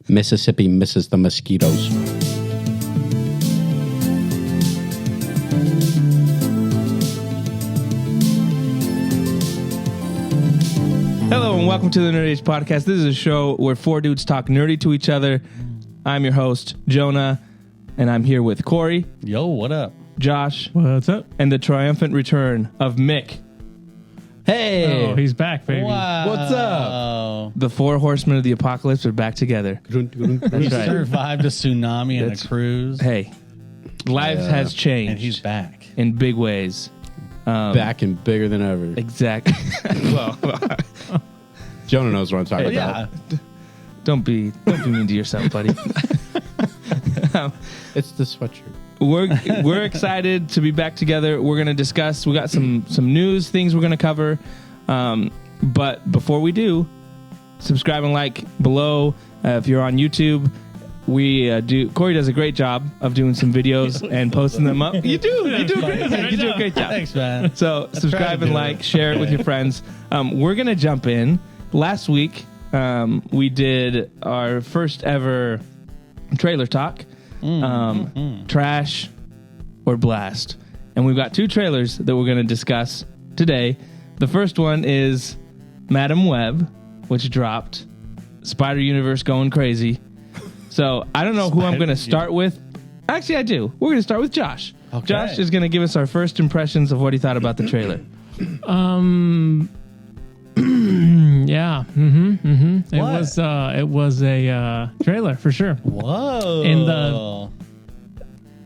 Mississippi misses the mosquitoes. Hello and welcome to the Nerd Age Podcast. This is a show where four dudes talk nerdy to each other. I'm your host, Jonah, and I'm here with Corey. Yo, what up? Josh. What's up? And the triumphant return of Mick. Hey! Oh, he's back, baby. Wow. What's up? The four horsemen of the apocalypse are back together. We right. survived a tsunami and a cruise. Hey, life has changed. And he's back. In big ways. Back and bigger than ever. Exactly. well, Jonah knows what I'm talking Yeah. about. don't be mean to yourself, buddy. It's the sweatshirt. We're excited to be back together. We're gonna discuss. We got some news things we're gonna cover. But before we do, subscribe and like below. If you're on YouTube, Corey does a great job of doing some videos and posting them up. You do a great job. Thanks, man. So subscribe and like, share it with your friends. We're gonna jump in. Last week, we did our first ever trailer talk. Trash or blast, and we've got two trailers that we're going to discuss today. The first one is Madam Web, which dropped. Spider Universe going crazy. So I don't know who I'm going to start with. Actually, I do. We're going to start with Josh. Okay. Josh is going to give us our first impressions of what he thought about the trailer. Yeah. It was a trailer for sure. Whoa. And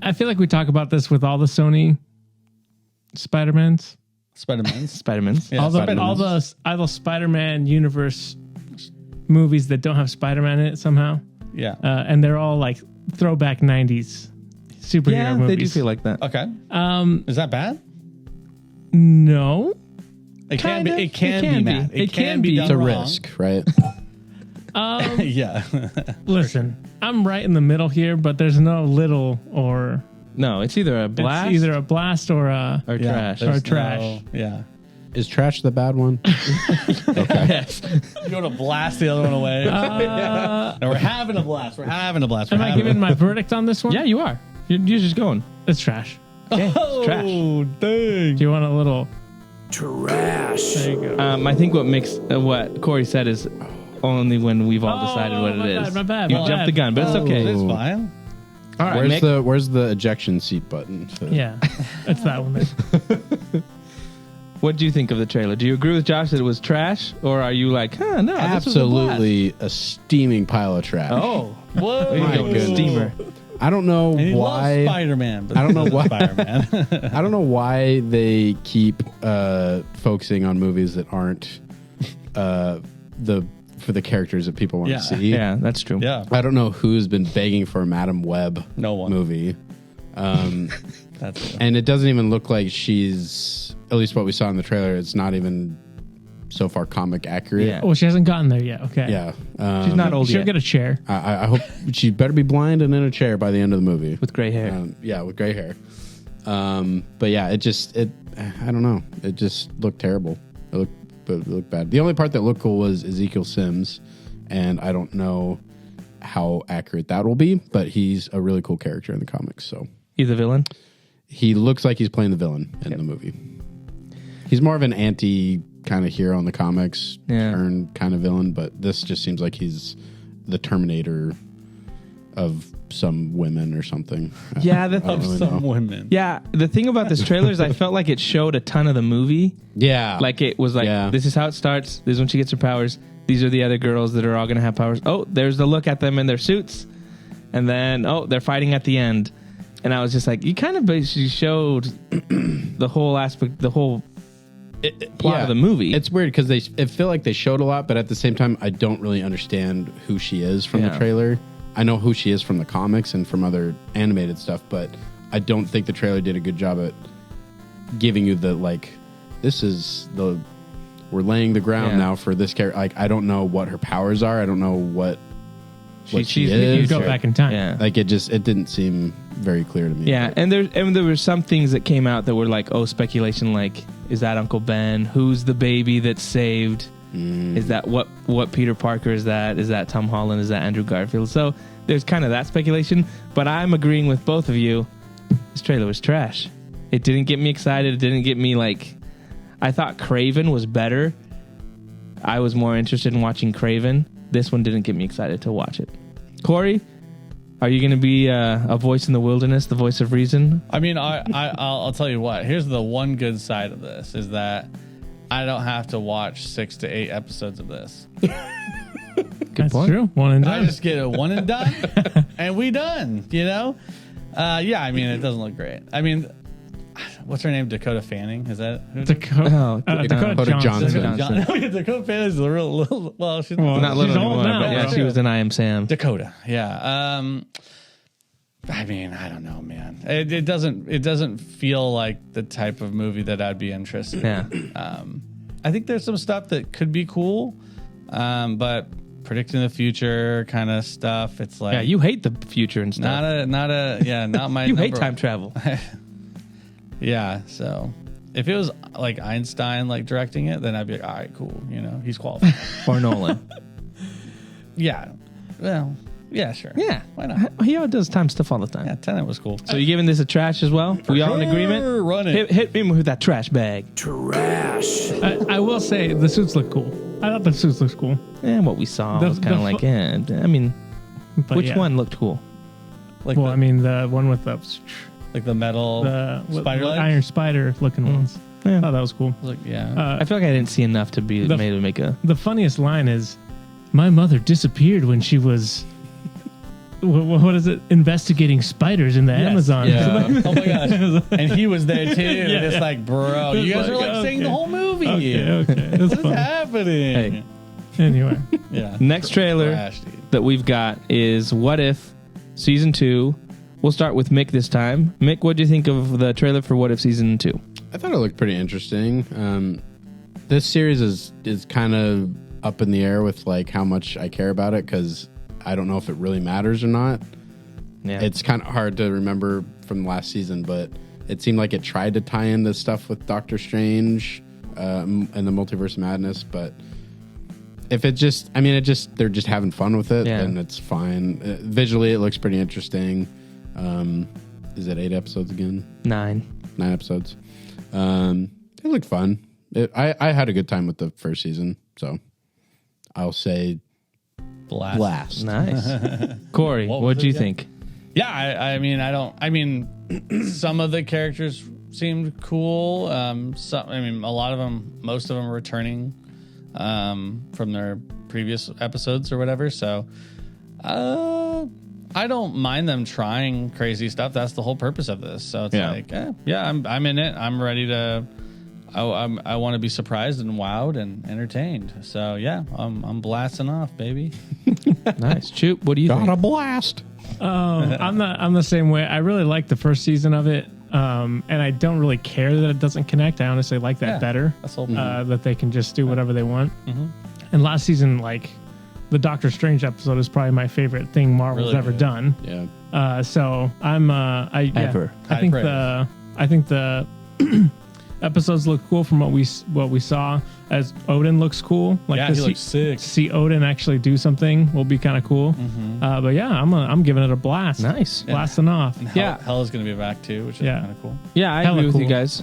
I feel like we talk about this with all the Sony Spider-Mans. Spider-Man's. all the Spider-Man universe movies that don't have Spider-Man in it somehow. Yeah. And they're all like throwback 90s superhero Yeah, movies. they do feel like that. Okay. Is that bad? No. It can be. Kinda. It can be. Matt. It can be. done It's a wrong. risk, right? Yeah. Listen, I'm right in the middle here, but there's no little or... No, it's either a blast It's either a blast or a... or trash. there's trash. Yeah. Is trash the bad one? Yes. You want to blast the other one away? No, we're having a blast. Am I giving my verdict on this one? Yeah, you are. You're just going. It's trash. Okay, it's trash. Oh, dang. Do you want a little... Trash. There you go. I think what Corey said is only when we've all decided what it is. My bad. You jumped the gun, but it's okay. It's fine. All right, Mick. Where's the ejection seat button? Yeah, it's that one there. What do you think of the trailer? Do you agree with Josh that it was trash, or are you like, no, this was a blast? Absolutely a steaming pile of trash. Oh, Whoa. there you go, goodness. steamer. I don't know And he why. loves Spider-Man. But I don't know this is why. Spider-Man. I don't know why they keep focusing on movies that aren't for the characters that people want Yeah. to see. Yeah, that's true. Yeah. I don't know who's been begging for a Madam Web No one. movie. That's And it doesn't even look like she's, at least what we saw in the trailer, it's not even so far comic accurate. Yeah. Well, she hasn't gotten there yet. Okay. Yeah. She's not old She'll yet. get a chair. I hope she better be blind and in a chair by the end of the movie. With gray hair. With gray hair. But yeah, I don't know. It just looked terrible. It looked bad. The only part that looked cool was Ezekiel Sims, and I don't know how accurate that will be, but he's a really cool character in the comics. So He's a villain? he looks like he's playing the villain in the movie. He's more of an anti kind of hero in the comics, turn kind of villain, but this just seems like he's the Terminator of some women or something. Yeah, I don't really know. women. Yeah, the thing about this trailer is I felt like it showed a ton of the movie. Yeah. Like it was like, this is how it starts. This is when she gets her powers. These are the other girls that are all going to have powers. Oh, there's the look at them in their suits. And then, they're fighting at the end. And I was just like, you kind of basically showed the whole aspect, the whole plot of the movie. It's weird because it feel like they showed a lot, but at the same time, I don't really understand who she is from the trailer. I know who she is from the comics and from other animated stuff, but I don't think the trailer did a good job at giving you the, like, we're laying the ground now for this character. Like, I don't know what her powers are. I don't know what she is. You go back in time. Yeah. Like, it didn't seem very clear to me. Yeah, and there were some things that came out that were like, speculation, like, is that Uncle Ben? Who's the baby that saved Is that what Peter Parker is that? Is that Tom Holland? Is that Andrew Garfield? So there's kind of that speculation. But I'm agreeing with both of you. This trailer was trash. It didn't get me excited. It didn't get me like... I thought Craven was better. I was more interested in watching Craven. This one didn't get me excited to watch it. Corey, are you going to be a voice in the wilderness, the voice of reason? I mean, I'll tell you what. Here's the one good side of this is that I don't have to watch 6 to 8 episodes of this. That's point. true. One and I done. just get a one and done, and we done. You know? Yeah. I mean, it doesn't look great. I mean, what's her name? Dakota Fanning? Is that who? Dakota, Oh, Dakota Johnson. Johnson. Oh, yeah, Dakota Fanning is a real little. Well, she's Well, Not little she's old anymore, now, but yeah, though. she was in I Am Sam. Dakota. Yeah. I mean, I don't know, man. It doesn't feel like the type of movie that I'd be interested in. Yeah. I think there's some stuff that could be cool, but predicting the future kind of stuff, it's like Yeah, you hate the future and stuff. not my you hate number- time travel. Yeah, so if it was like Einstein like directing it, then I'd be like, all right, cool, you know, he's qualified. Or Nolan. Yeah, well, yeah, sure. Yeah. Why not? He does time stuff all the time. Yeah, Tenet was cool. So you giving this a trash as well? We all in agreement? Run it. Hit me with that trash bag. Trash. I will say the suits look cool. I thought the suits looked cool. And what we saw The- was kind of the like, fu- I mean, But which yeah. one looked cool? Like Well, the, I mean, the one with the metal spider legs? Iron Spider looking ones. Yeah. I thought that was cool. I was like, yeah. I feel like I didn't see enough to be The- made to make a... The funniest line is, "My mother disappeared when she was." What is it? Investigating spiders in the Yes. Amazon. Yeah. Oh my gosh. And he was there too. Yeah. And it's like, bro, you guys like, are like saying okay. the whole movie. Okay. That's What is fun. happening? Hey. Anyway, Yeah. Next trailer Trash, dude. that we've got is What If Season 2. We'll start with Mick this time. Mick, what do you think of the trailer for What If Season 2? I thought it looked pretty interesting. This series is kind of up in the air with like how much I care about it because I don't know if it really matters or not. Yeah. It's kind of hard to remember from last season, but it seemed like it tried to tie in the stuff with Doctor Strange and the Multiverse of Madness. But if it just, I mean, they're just having fun with it, Yeah. then it's fine. Visually, it looks pretty interesting. Is it 8 episodes again? 9. 9 episodes. It looked fun. I had a good time with the first season, so I'll say blast. Nice. Corey, What was what do it you again? think? Yeah, I mean, some of the characters seemed cool. Most of them are returning from their previous episodes or whatever. So, I don't mind them trying crazy stuff. That's the whole purpose of this. So it's like, I'm in it. I'm ready to. I want to be surprised and wowed and entertained. So yeah, I'm blasting off, baby. Nice. Choop, what do you think? blast. I'm the same way. I really like the first season of it, and I don't really care that it doesn't connect. I honestly like that Yeah. better. That's all. That they can just do whatever they want. And last season, like the Doctor Strange episode, is probably my favorite thing Marvel's Really ever good. done. Yeah. So I'm Ever. I think the episodes look cool from what we saw. As Odin looks cool, like Yeah, to he see, looks sick. to see Odin actually do something will be kind of cool. But yeah, I'm giving it a blast. Nice. Blasting off. Yeah. Hell is going to be back too, which is Yeah. kind of cool. Yeah, I Hella agree with you cool. guys.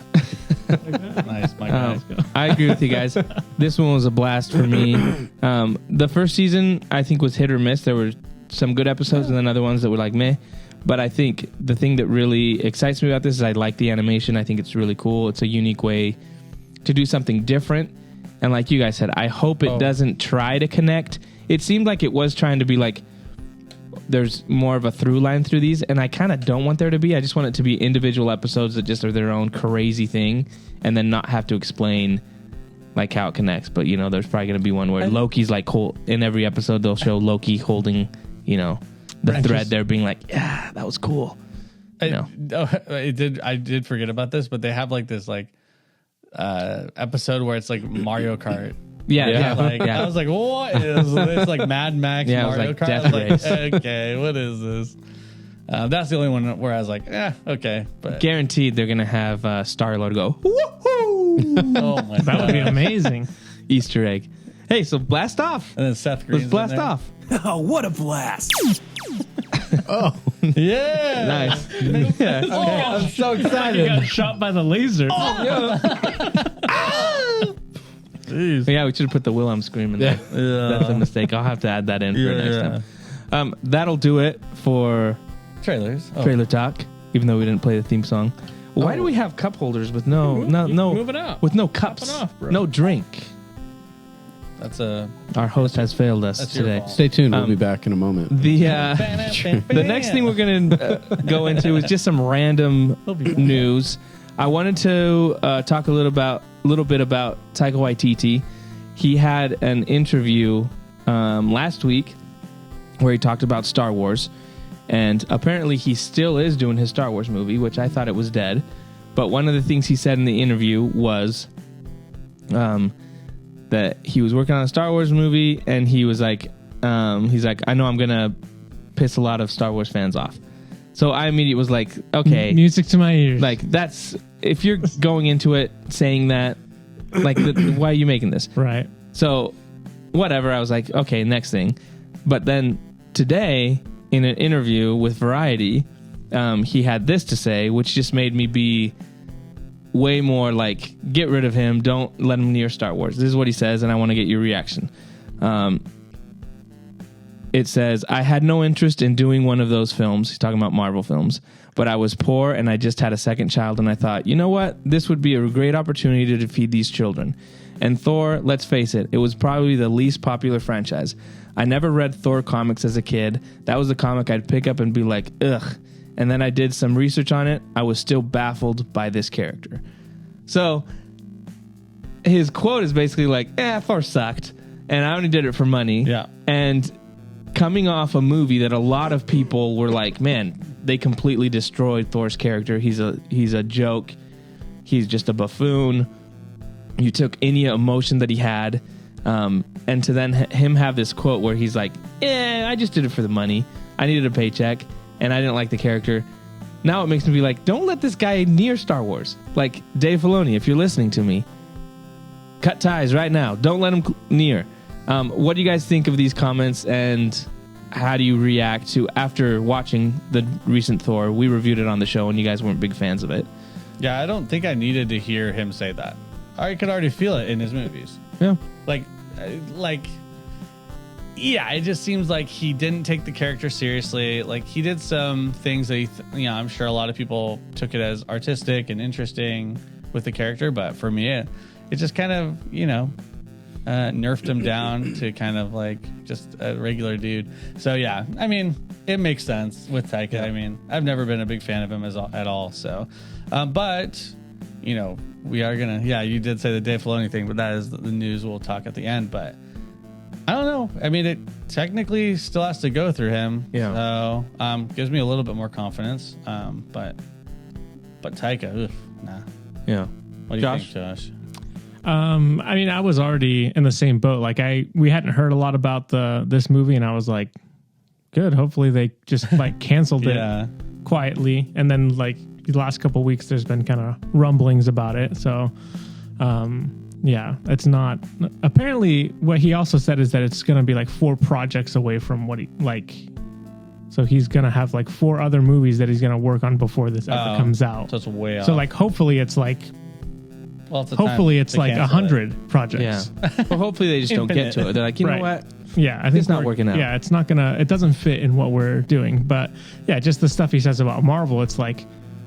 Nice, my guy. I agree with you guys. This one was a blast for me. The first season, I think, was hit or miss. There were some good episodes and then other ones that were like meh. But I think the thing that really excites me about this is I like the animation. I think it's really cool. It's a unique way to do something different. And like you guys said, I hope it doesn't try to connect. It seemed like it was trying to be like, there's more of a through line through these, and I kind of don't want there to be. I just want it to be individual episodes that just are their own crazy thing, and then not have to explain like how it connects. But you know, there's probably going to be one where Loki's like in every episode they'll show Loki holding, you know, the Branches. thread there, being like, yeah, that was cool. You know. I did forget about this, but they have like this like episode where it's like Mario Kart. Yeah, Like yeah. I was like, what is this? Like Mad Max Yeah, it was Mario like Kart. Death I was like, Race. okay, what is this? That's the only one where I was like, okay, but Guaranteed they're gonna have Star Lord go oh my That would be god, amazing. Easter egg. Hey, so blast off. And then Seth Green's Let's blast in there. off. Oh, what a blast. Yeah. Nice. Yeah. Oh, I'm so You excited. got shot by the laser. Jeez. Yeah, we should have put the Wilhelm scream in there. That's a mistake. I'll have to add that in for next time. That'll do it for Trailers. Oh. trailer talk, even though we didn't play the theme song. Why do we have cup holders with no Move it up. with no cups, off, bro. no drink? That's a. Our host has failed us That's your today. fault. Stay tuned. We'll be back in a moment. The next thing we're gonna go into is just some random news. I wanted to talk a little bit about Taika Waititi. He had an interview last week where he talked about Star Wars, and apparently he still is doing his Star Wars movie, which I thought it was dead. But one of the things he said in the interview was that he was working on a Star Wars movie, and he was like, I know I'm gonna piss a lot of Star Wars fans off. So I immediately was like, okay, Music to my ears. like that's if you're going into it saying that, like, why are you making this? Right. So whatever. I was like, okay, next thing. But then today in an interview with Variety, he had this to say, which just made me be way more like, get rid of him. Don't let him near Star Wars. This is what he says, and I want to get your reaction. It says, I had no interest in doing one of those films. He's talking about Marvel films. But I was poor, and I just had a second child, and I thought, you know what? This would be a great opportunity to feed these children. And Thor, let's face it, it was probably the least popular franchise. I never read Thor comics as a kid. That was a comic I'd pick up and be like, ugh. And then I did some research on it. I was still baffled by this character. So his quote is basically like, Thor sucked, and I only did it for money. Yeah. And coming off a movie that a lot of people were like, man, they completely destroyed Thor's character. He's a joke. He's just a buffoon. You took any emotion that he had, and to then him have this quote where he's like, I just did it for the money. I needed a paycheck, and I didn't like the character. Now it makes me be like, don't let this guy near Star Wars. Like, Dave Filoni, if you're listening to me, cut ties right now. Don't let him near. What do you guys think of these comments, and how do you react to after watching the recent Thor? We reviewed it on the show, and you guys weren't big fans of it. Yeah, I don't think I needed to hear him say that. I could already feel it in his movies. Yeah. Yeah, it just seems like he didn't take the character seriously. Like, he did some things that I'm sure a lot of people took it as artistic and interesting with the character, but for me, it just kind of, nerfed him down to kind of like just a regular dude. So yeah, I mean, it makes sense with Taika. Yeah. I mean, I've never been a big fan of him at all. So, but we are gonna. Yeah, you did say the Dave Filoni thing, but that is the news we'll talk at the end. But I don't know. I mean, it technically still has to go through him. Yeah. So gives me a little bit more confidence. But Taika, nah. Yeah. What do you think, Josh? I mean, I was already in the same boat. Like we hadn't heard a lot about this movie, and I was like, good. Hopefully they just like canceled it quietly. And then like the last couple of weeks, there's been kind of rumblings about it. So, yeah, it's not. Apparently, what he also said is that it's going to be like 4 projects away from what he like. So he's going to have like 4 other movies that he's going to work on before this ever comes out. So it's way off. So like, hopefully it's like. Well, it's hopefully it's like 100 projects. Yeah. Well, hopefully they just don't get to it. They're like, you know what? Yeah, I think it's not working out. Yeah, it's not gonna. It doesn't fit in what we're doing. But yeah, just the stuff he says about Marvel. It's like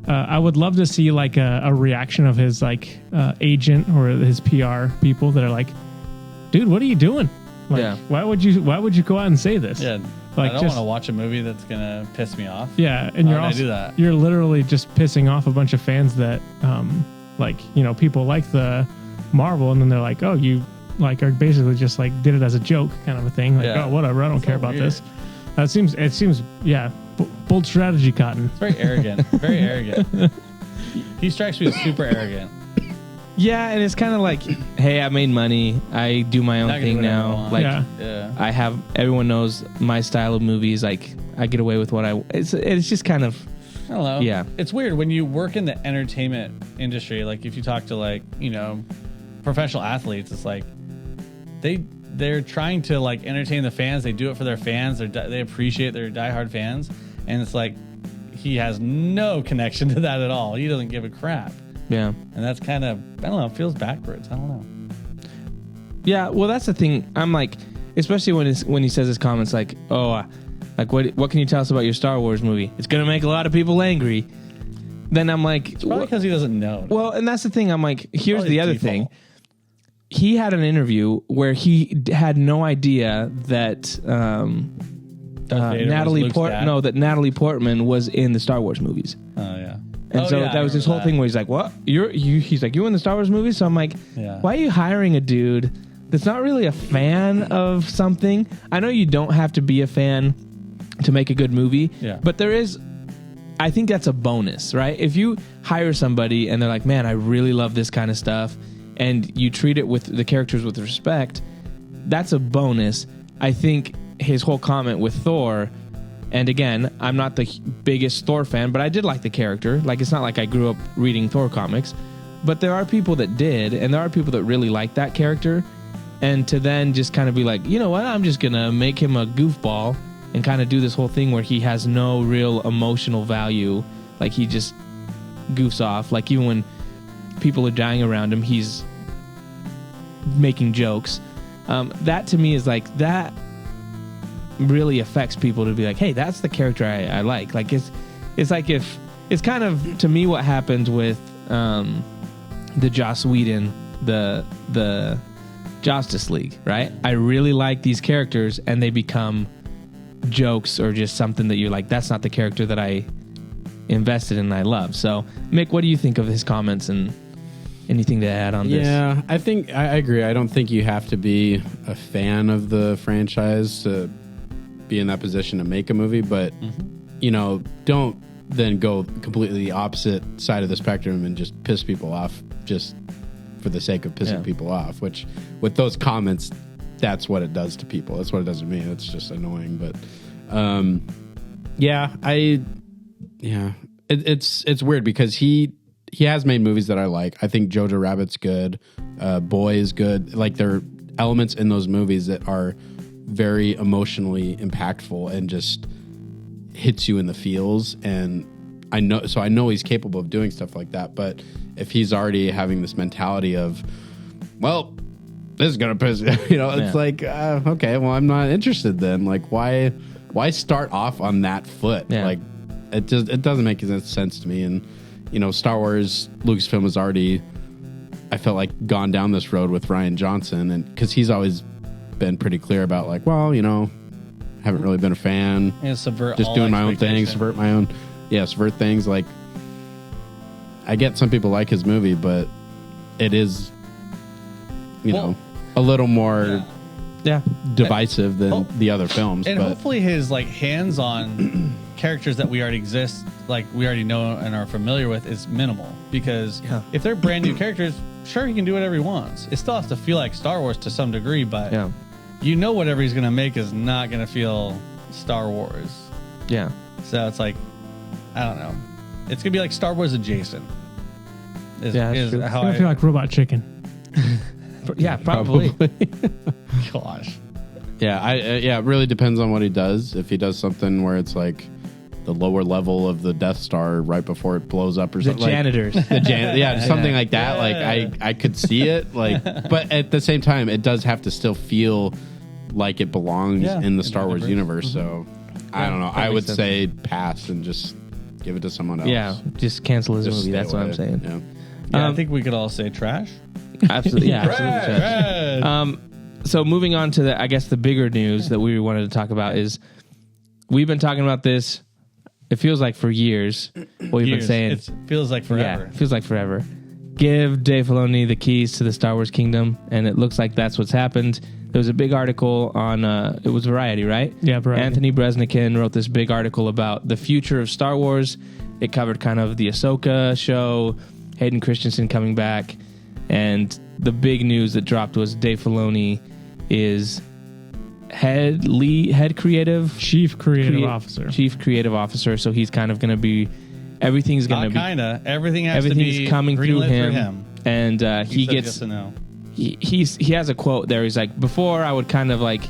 I would love to see like a reaction of his like agent or his PR people that are like, dude, what are you doing? Like, why would you go out and say this? Yeah. Like, I don't want to watch a movie that's gonna piss me off. Yeah, and you're literally just pissing off a bunch of fans that like, people like the Marvel, and then they're like, oh, you like are basically just like did it as a joke kind of a thing. Like, oh, whatever, I don't care about this. It seems bold strategy, Cotton. It's very arrogant. Very arrogant. He strikes me as super arrogant. Yeah, and it's kind of like, hey, I made money. I do my own thing now. Like, I have, everyone knows my style of movies. Like, I get away with what it's just kind of, I don't know. Yeah. It's weird when you work in the entertainment industry. Like, if you talk to like, professional athletes, it's like they they're trying to like entertain the fans. They do it for their fans. They appreciate their diehard fans, and it's like he has no connection to that at all. He doesn't give a crap, Yeah. and that's kind of, I don't know, it feels backwards. I don't know. Yeah, well, that's the thing. I'm like, especially when he says his comments like, "Oh, like what can you tell us about your Star Wars movie? It's gonna make a lot of people angry." Then I'm like, It's probably because he doesn't know. well, and that's the thing. I'm like, here's Probably the other default. thing. He had an interview where he had no idea that Darth Vader was Natalie Luke's dad. that Natalie Portman was in the Star Wars movies. Oh yeah. And Oh, so yeah, that was I this whole remember thing where he's like, "What? He's like, you in the Star Wars movies?" So I'm like, Yeah. "Why are you hiring a dude that's not really a fan of something?" I know you don't have to be a fan to make a good movie, Yeah. but there is. I think that's a bonus, right? If you hire somebody and they're like, "Man, I really love this kind of stuff," and you treat it with the characters with respect, that's a bonus. I think his whole comment with Thor. And again, I'm not the biggest Thor fan, but I did like the character. Like, it's not like I grew up reading Thor comics, but there are people that did, and there are people that really like that character. And to then just kind of be like, you know what, I'm just going to make him a goofball and kind of do this whole thing where he has no real emotional value. Like, he just goofs off. Like, even when people are dying around him, he's making jokes. That to me is like, that really affects people to be like, hey, that's the character I like. Like, it's like if it's kind of to me what happened with the Joss Whedon, the Justice League, right? I really like these characters and they become jokes or just something that you're like, that's not the character that I invested in and I love. So Mick, what do you think of his comments and anything to add on this? Yeah, I think I agree. I don't think you have to be a fan of the franchise to be in that position to make a movie, but you know, don't then go completely the opposite side of the spectrum and just piss people off just for the sake of pissing people off, which with those comments, that's what it does to people. That's what it does to me. It's just annoying, but it's weird because he has made movies that I like. I think Jojo Rabbit's good. Boy is good. Like, there are elements in those movies that are very emotionally impactful and just hits you in the feels. And I know he's capable of doing stuff like that. But if he's already having this mentality of, well, this is gonna piss you know, it's like, okay, well, I'm not interested then. Like, why start off on that foot? Yeah. Like, it doesn't make any sense to me. And you know, Star Wars, Lucasfilm has already, I felt like, gone down this road with Rian Johnson, and because he's always been pretty clear about like, well, you know, haven't really been a fan, And subvert just all doing my own thing, expectation. subvert things. Like, I get some people like his movie, but it is, you know, a little more divisive than the other films. And but hopefully his like hands-on characters that we already we already know and are familiar with is minimal, because if they're brand new characters, sure, he can do whatever he wants. It still has to feel like Star Wars to some degree, but you know, whatever he's gonna make is not gonna feel Star Wars. Yeah. So it's like, I don't know, it's gonna be like Star Wars adjacent. Is true. how It's gonna feel like Robot Chicken. Yeah, probably. gosh. yeah, it really depends on what he does. If he does something where it's like the lower level of the Death Star right before it blows up or The something, janitors. something like that. Like, I could see it, like, but at the same time, it does have to still feel like it belongs in the Star Wars universe. So I don't know. I would sense. say pass and just give it to someone else. Yeah, just cancel his Just movie. stay That's what I'm away. saying. Yeah. Yeah, I think we could all say trash. Absolutely. Yeah, absolutely. Trash. So moving on to I guess the bigger news that we wanted to talk about is we've been talking about this. It feels like for years. What we've been saying. It feels like forever. Yeah, it feels like forever. Give Dave Filoni the keys to the Star Wars kingdom, and it looks like that's what's happened. There was a big article on, it was Variety, right? Yeah, Variety. Anthony Bresnikan wrote this big article about the future of Star Wars. It covered kind of the Ahsoka show, Hayden Christensen coming back, and the big news that dropped was Dave Filoni is Chief Creative Officer. Chief Creative Officer. So he's kind of going to be, everything's going to Not be, kinda. Everything has to everything's be coming through greenlit him, for him. and he said gets yes and no. he has a quote there. He's like, before I would kind of like,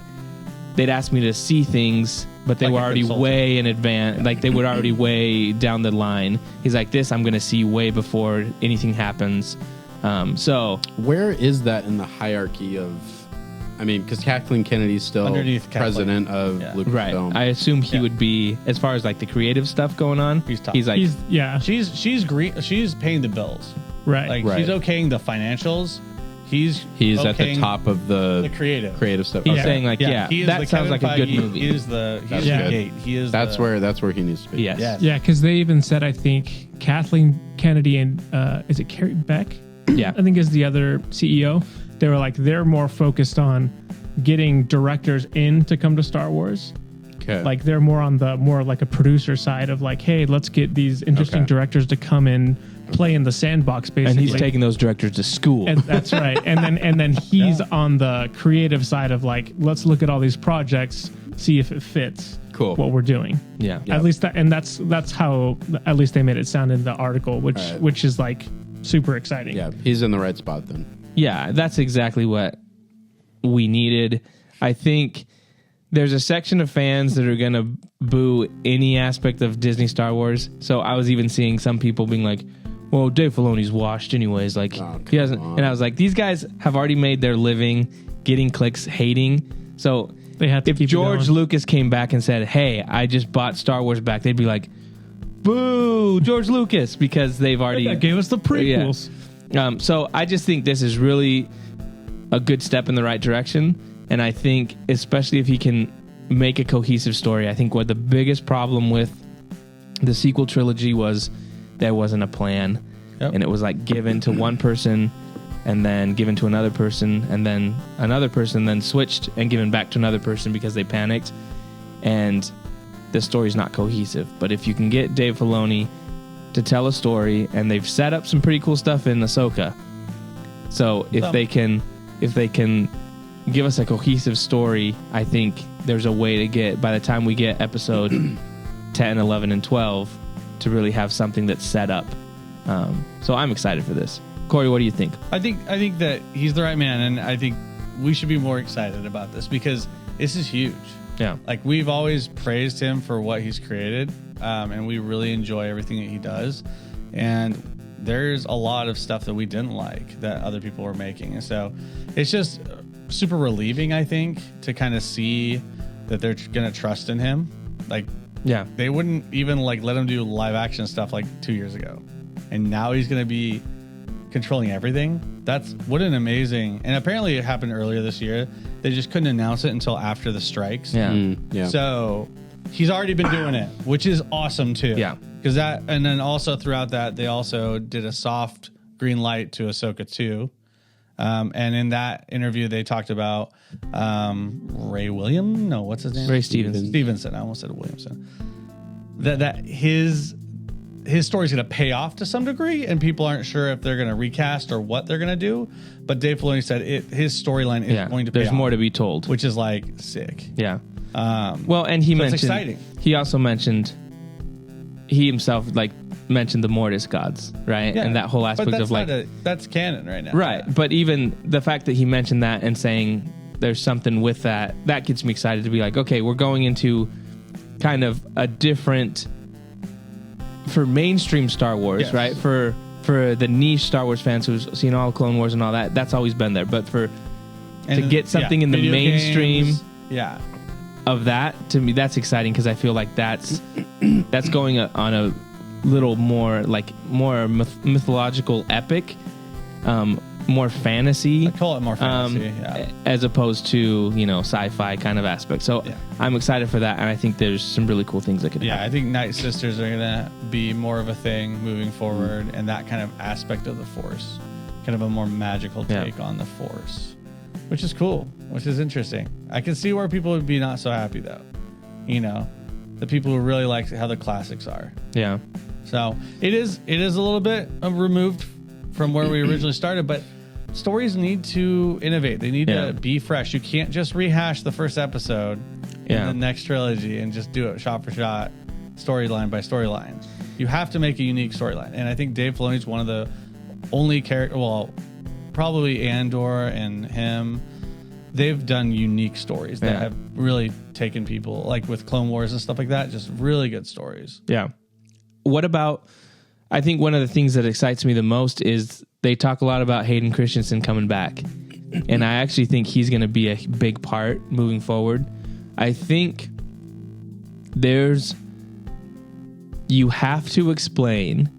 they'd ask me to see things, but they Like were a already consultant. way in advance. Like they were already way down the line. He's like, this I'm going to see way before anything happens. So Where is that in the hierarchy of? I mean, because Kathleen Kennedy's still Underneath Kathleen. president of Yeah. Lucasfilm. I assume he Yeah. would be, as far as like the creative stuff going on. He's top. He's like, She's green. She's paying the bills. right. Like Right. she's okaying the financials. He's at the okaying top of the creative. stuff. he's Okay. saying like, yeah, he is that the sounds Kevin like a good Feige. movie. He is the That's the good. gate. He is That's the, where he needs to be. Yes. Yes. Yeah, because they even said, I think Kathleen Kennedy and is it Carrie Beck? Yeah. I think is the other CEO. They were like they're more focused on getting directors in to come to Star Wars. Okay. Like they're more on the more like a producer side of like, hey, let's get these interesting Okay. directors to come in, play in the sandbox And basically. he's taking those directors to school. And that's right. And then he's on the creative side of like, let's look at all these projects, see if it fits Cool. what we're doing. yeah. At least that's how at least they made it sound in the article, Right. which is like super exciting. Yeah, he's in the right spot then. Yeah, that's exactly what we needed. I think there's a section of fans that are going to boo any aspect of Disney Star Wars. So I was even seeing some people being like, well, Dave Filoni's washed anyways. Like, Oh, he hasn't. come on. And I was like, these guys have already made their living getting clicks, hating. So They had to if keep it George going. Lucas came back and said, hey, I just bought Star Wars back, they'd be like, boo, George Lucas, because they've already That gave us the prequels. so I just think this is really a good step in the right direction. And I think, especially if he can make a cohesive story, I think what the biggest problem with the sequel trilogy was there wasn't a plan. Yep. And it was like given to one person and then given to another person and then another person, then switched and given back to another person because they panicked. And the story's not cohesive. But if you can get Dave Filoni to tell a story, and they've set up some pretty cool stuff in Ahsoka. So if they can give us a cohesive story, I think there's a way to get, by the time we get episode 10, 11, and 12, to really have something that's set up. So I'm excited for this. Corey, what do you think? I think that he's the right man, and I think we should be more excited about this because this is huge. Yeah. Like we've always praised him for what he's created, and we really enjoy everything that he does. And there's a lot of stuff that we didn't like that other people were making, and so it's just super relieving, I think, to kind of see that they're gonna trust in him. Like Yeah. they wouldn't even like let him do live action stuff like 2 years ago, and now he's gonna be controlling everything. That's what an amazing, and apparently it happened earlier this year. They just couldn't announce it until after the strikes. Yeah. Yeah. So he's already been doing it, which is awesome too. Yeah. Because that, and then also throughout that, they also did a soft green light to Ahsoka 2. And in that interview, they talked about Ray William. No, what's his name? Ray Stevenson. Stevenson. I almost said Williamson. That his story's going to pay off to some degree, and people aren't sure if they're going to recast or what they're going to do. But Dave Filoni said his storyline is Yeah. going to pay There's off, more to be told. which is like sick. Yeah. Well, and he so it's mentioned, exciting. he also mentioned, he himself like mentioned the Mortis gods, right? And that whole aspect but that's of like, that's canon right now. right. But even the fact that he mentioned that and saying there's something with that gets me excited to be like, okay, we're going into kind of a different, for mainstream Star Wars, Yes. right? For the niche Star Wars fans who's seen all Clone Wars and all that, that's always been there. But to get something in the video mainstream games, yeah. of that, to me, that's exciting because I feel like that's going on a little more like more mythological epic, more fantasy. I call it more fantasy. Yeah. As opposed to sci-fi kind of aspect. So Yeah. I'm excited for that, and I think there's some really cool things that could Yeah, happen. I think Night Sisters are gonna be more of a thing moving forward, and that kind of aspect of the Force, kind of a more magical Yeah. take on the Force, which is cool, which is interesting. I can see where people would be not so happy though. The people who really like how the classics are. Yeah. So it is a little bit removed from where we originally started, but stories need to innovate. They need Yeah. to be fresh. You can't just rehash the first episode Yeah. in the next trilogy and just do it shot for shot, storyline by storyline. You have to make a unique storyline. And I think Dave Filoni is one of the only probably probably Andor and him, they've done unique stories that have really taken people, like with Clone Wars and stuff like that, just really good stories. Yeah. What about, I think one of the things that excites me the most is they talk a lot about Hayden Christensen coming back. And I actually think he's going to be a big part moving forward. I think you have to explain,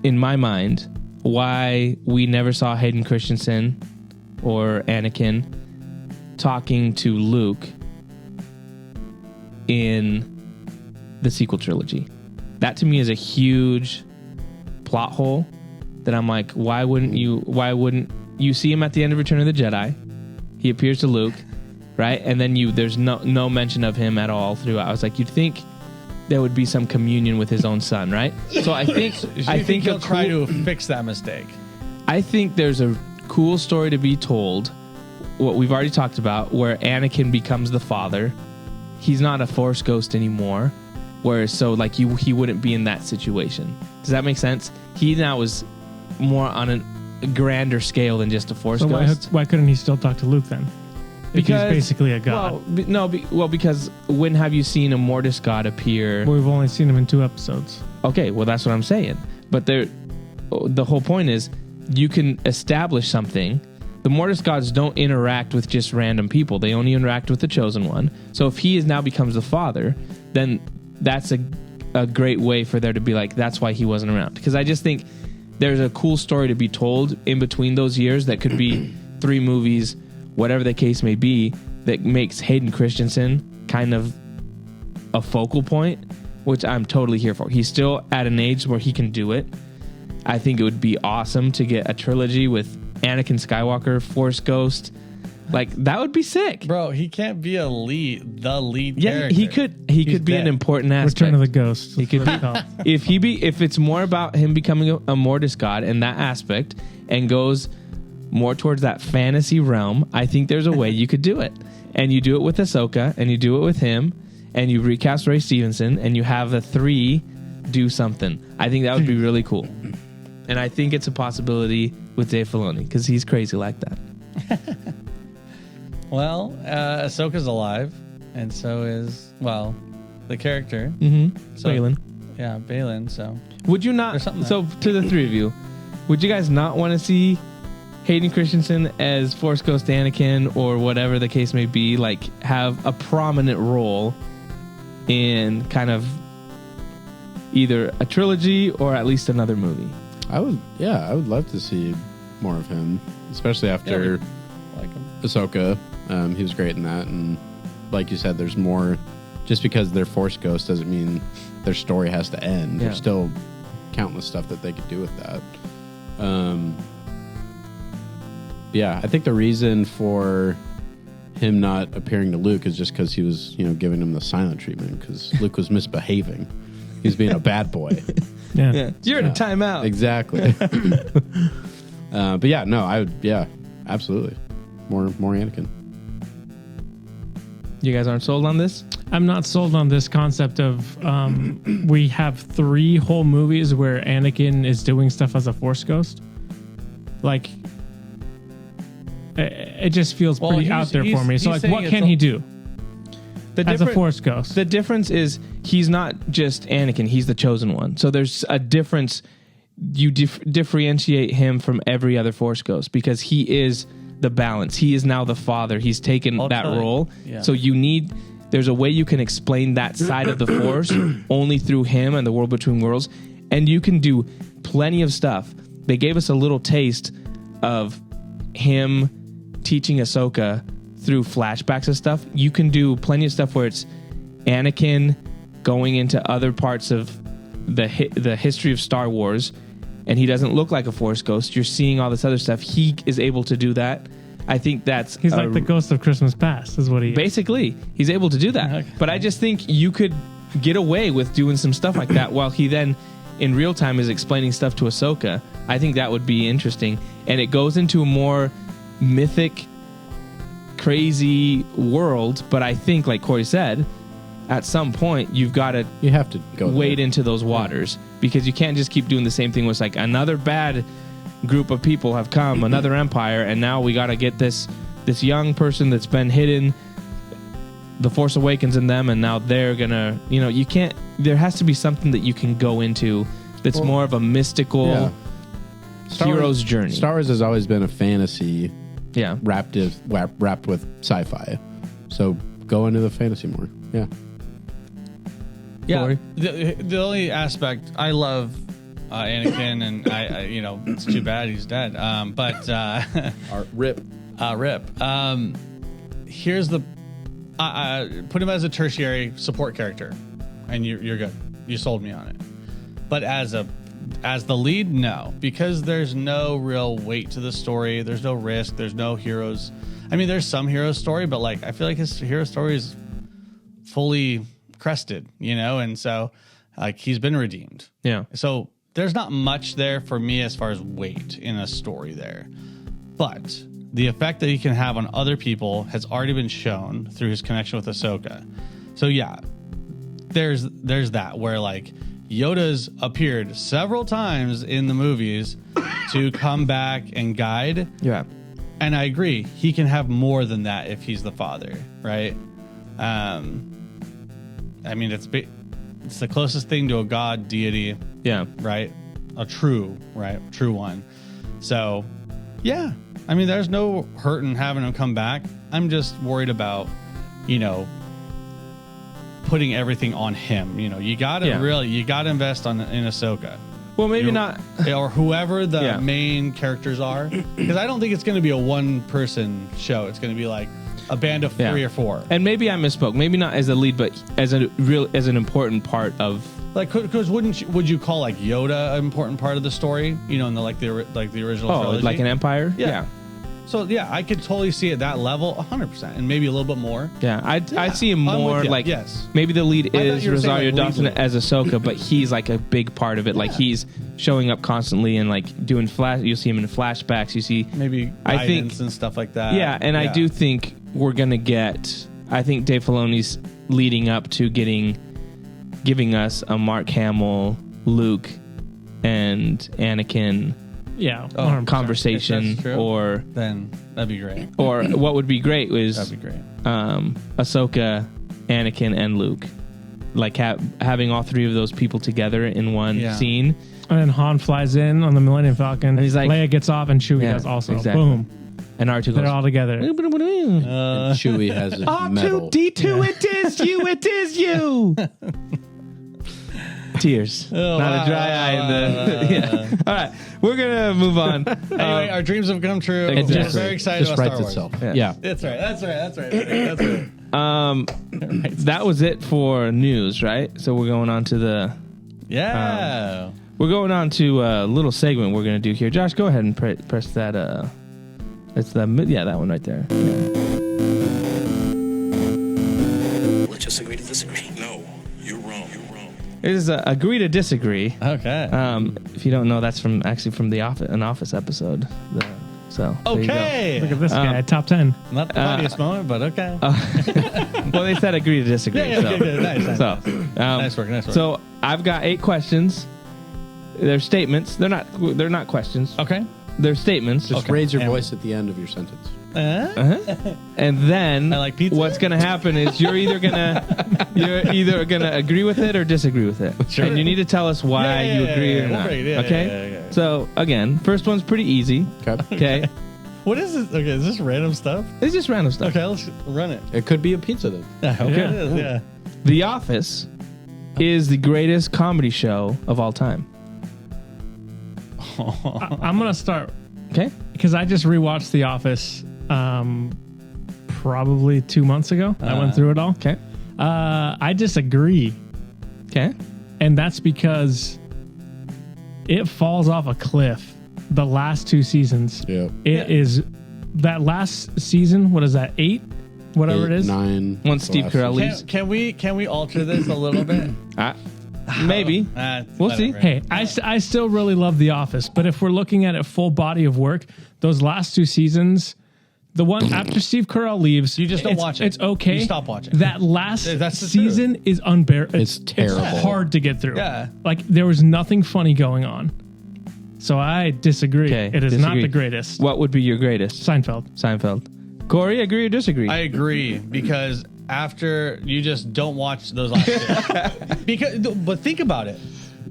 in my mind, why we never saw Hayden Christensen or Anakin talking to Luke in the sequel trilogy. That to me is a huge plot hole that I'm like, why wouldn't you see him at the end of Return of the Jedi? He appears to Luke, right? And then there's no mention of him at all throughout. I was like, you'd think there would be some communion with his own son, right? So I think he'll try to fix that mistake. I think there's a cool story to be told, what we've already talked about, where Anakin becomes the father. He's not a Force ghost anymore, he wouldn't be in that situation. Does that make sense? He now is more on a grander scale than just a Force ghost. Why couldn't he still talk to Luke then? Because he's basically a god. Because when have you seen a Mortis god appear? Well, we've only seen him in 2 episodes. Okay, well that's what I'm saying. But the whole point is you can establish something. The Mortis gods don't interact with just random people. They only interact with the chosen one. So if he now becomes the father, then that's a great way for there to be like, that's why he wasn't around. Because I just think there's a cool story to be told in between those years that could be 3 movies, whatever the case may be, that makes Hayden Christensen kind of a focal point, which I'm totally here for. He's still at an age where he can do it. I think it would be awesome to get a trilogy with Anakin Skywalker, Force Ghost. Like, that would be sick. Bro, he can't be the lead character. He could be an important aspect. Return of the Ghost. He could be. If it's more about him becoming a Mortis god in that aspect and goes more towards that fantasy realm, I think there's a way you could do it. And you do it with Ahsoka, and you do it with him, and you recast Ray Stevenson, and you have the 3 do something. I think that would be really cool. And I think it's a possibility with Dave Filoni, because he's crazy like that. Well, Ahsoka's alive, and so is, the character. Mm-hmm. So, Baylan. Yeah, Baylan, so. Would you not, so to the 3 of you, would you guys not want to see Hayden Christensen as Force Ghost Anakin, or whatever the case may be, like have a prominent role in kind of either a trilogy or at least another movie? I would love to see more of him, especially after Like him. Ahsoka. He was great in that, and like you said, there's more. Just because they're Force ghosts doesn't mean their story has to end. Yeah. There's still countless stuff that they could do with that. Yeah, I think the reason for him not appearing to Luke is just because he was, giving him the silent treatment, because Luke was misbehaving. He was being a bad boy. Yeah. You're in a timeout. Exactly. But yeah, no, absolutely. More Anakin. You guys aren't sold on this? I'm not sold on this concept of we have 3 whole movies where Anakin is doing stuff as a Force ghost. Like, it just feels pretty out there for me. So, like, what can he do as a Force ghost? The difference is he's not just Anakin. He's the chosen one. So there's a difference. You differentiate him from every other Force ghost because he is the balance. He is now the father. He's taken that role. Yeah. So there's a way you can explain that side of the Force only through him and the World Between Worlds. And you can do plenty of stuff. They gave us a little taste of him teaching Ahsoka through flashbacks and stuff. You can do plenty of stuff where it's Anakin going into other parts of the history of Star Wars, and he doesn't look like a Force ghost. You're seeing all this other stuff. He is able to do that. I think he's like the ghost of Christmas Past is what he is. Basically, he's able to do that. Okay. But I just think you could get away with doing some stuff like that while he then in real time is explaining stuff to Ahsoka. I think that would be interesting. And it goes into a more mythic, crazy world. But I think, like Corey said, at some point you have to go wade into those waters because you can't just keep doing the same thing with like another bad group of people have come, another empire, and now we got to get this young person that's been hidden. The Force Awakens in them, and now they're gonna, you can't. There has to be something that you can go into that's more of a mystical hero's journey. Star Wars has always been a fantasy, wrapped with sci-fi. So go into the fantasy more. Yeah. Yeah. The only aspect I love Anakin, and I it's too bad he's dead. Rip. Here's the put him as a tertiary support character, and you're good. You sold me on it. But as the lead, no, because there's no real weight to the story. There's no risk. There's no heroes. I mean, there's some hero story, but like I feel like his hero story is fully crested, and so like he's been redeemed. Yeah. So there's not much there for me as far as weight in a story there, but the effect that he can have on other people has already been shown through his connection with Ahsoka. So yeah, there's that where like Yoda's appeared several times in the movies to come back and guide. Yeah. And I agree, he can have more than that if he's the father, right? I mean, it's the closest thing to a god deity. Yeah. Right? A true one. So, yeah. I mean, there's no hurt in having him come back. I'm just worried about, putting everything on him. You got to invest in Ahsoka. Well, maybe not. Or whoever the main characters are. Because I don't think it's going to be a one-person show. It's going to be like a band of 3 or 4. And maybe I misspoke. Maybe not as a lead, but as an important part of. Like, because would you call like Yoda an important part of the story? In the original trilogy? Like an empire? Yeah. So yeah, I could totally see at that level 100%, and maybe a little bit more. Yeah, I see him more like yes. Maybe the lead is Rosario Dawson lead. as Ahsoka, but he's like a big part of it. Like he's showing up constantly and like doing you'll see him in flashbacks. You see maybe guidance and stuff like that. Yeah, and I do think we're gonna get. I think Dave Filoni's leading up to giving us a Mark Hamill, Luke, and Anakin. Conversation, or then that'd be great. Or what would be great was that'd be great. Ahsoka, Anakin, and Luke, like having all 3 of those people together in one scene. And then Han flies in on the Millennium Falcon. And he's like, Leia gets off, and Chewie does also. Exactly. Boom. And R2 goes. They're all together. And Chewie has his medal. R2-D2, it is you, it is you. Tears. Not a dry eye in the. All right, we're gonna move on. Anyway, our dreams have come true. Exactly. We're very excited about Star Wars. Itself. Yeah. That's right. That was it for news, right? So we're going on to the. We're going on to a little segment we're gonna do here. Josh, go ahead and press that. It's that one right there. Let's just agree to disagree. No, you're wrong. It is agree to disagree. Okay. If you don't know, that's from the an Office episode. So okay. Look at this guy, top 10. Not the funniest moment, but okay. Well, they said agree to disagree. Okay. Nice. Nice work. So I've got 8 questions. They're statements. They're not questions. Okay. They're statements. Just raise your voice at the end of your sentence. And then I like pizza. What's going to happen is you're either gonna agree with it or disagree with it. Sure. And you need to tell us why you agree or not. Okay? So again, first one's pretty easy. Okay. What is this? Okay, is this random stuff? It's just random stuff. Okay, let's run it. It could be a pizza then. Okay. It is, yeah. The Office is the greatest comedy show of all time. I'm going to start. Okay. Because I just rewatched The Office probably 2 months ago. I went through it all. Okay. I disagree. Okay. And that's because it falls off a cliff. The last 2 seasons. Yeah. It is that last season. What is that? 8? Whatever 8, it is. 9. Once Steve Carell leaves. Can we alter this a little bit? Maybe. We'll see. Hey, I still really love The Office, but if we're looking at a full body of work, those last 2 seasons, the one after Steve Carell leaves, You just don't watch it. It's okay. You stop watching. That last That's the season is unbearable. It's terrible. It's hard to get through. Yeah. Like there was nothing funny going on. So I disagree. Okay, It is not disagree. the greatest. What would be your greatest? Seinfeld. Corey, agree or disagree? I agree because after you just don't watch those last two. But think about it.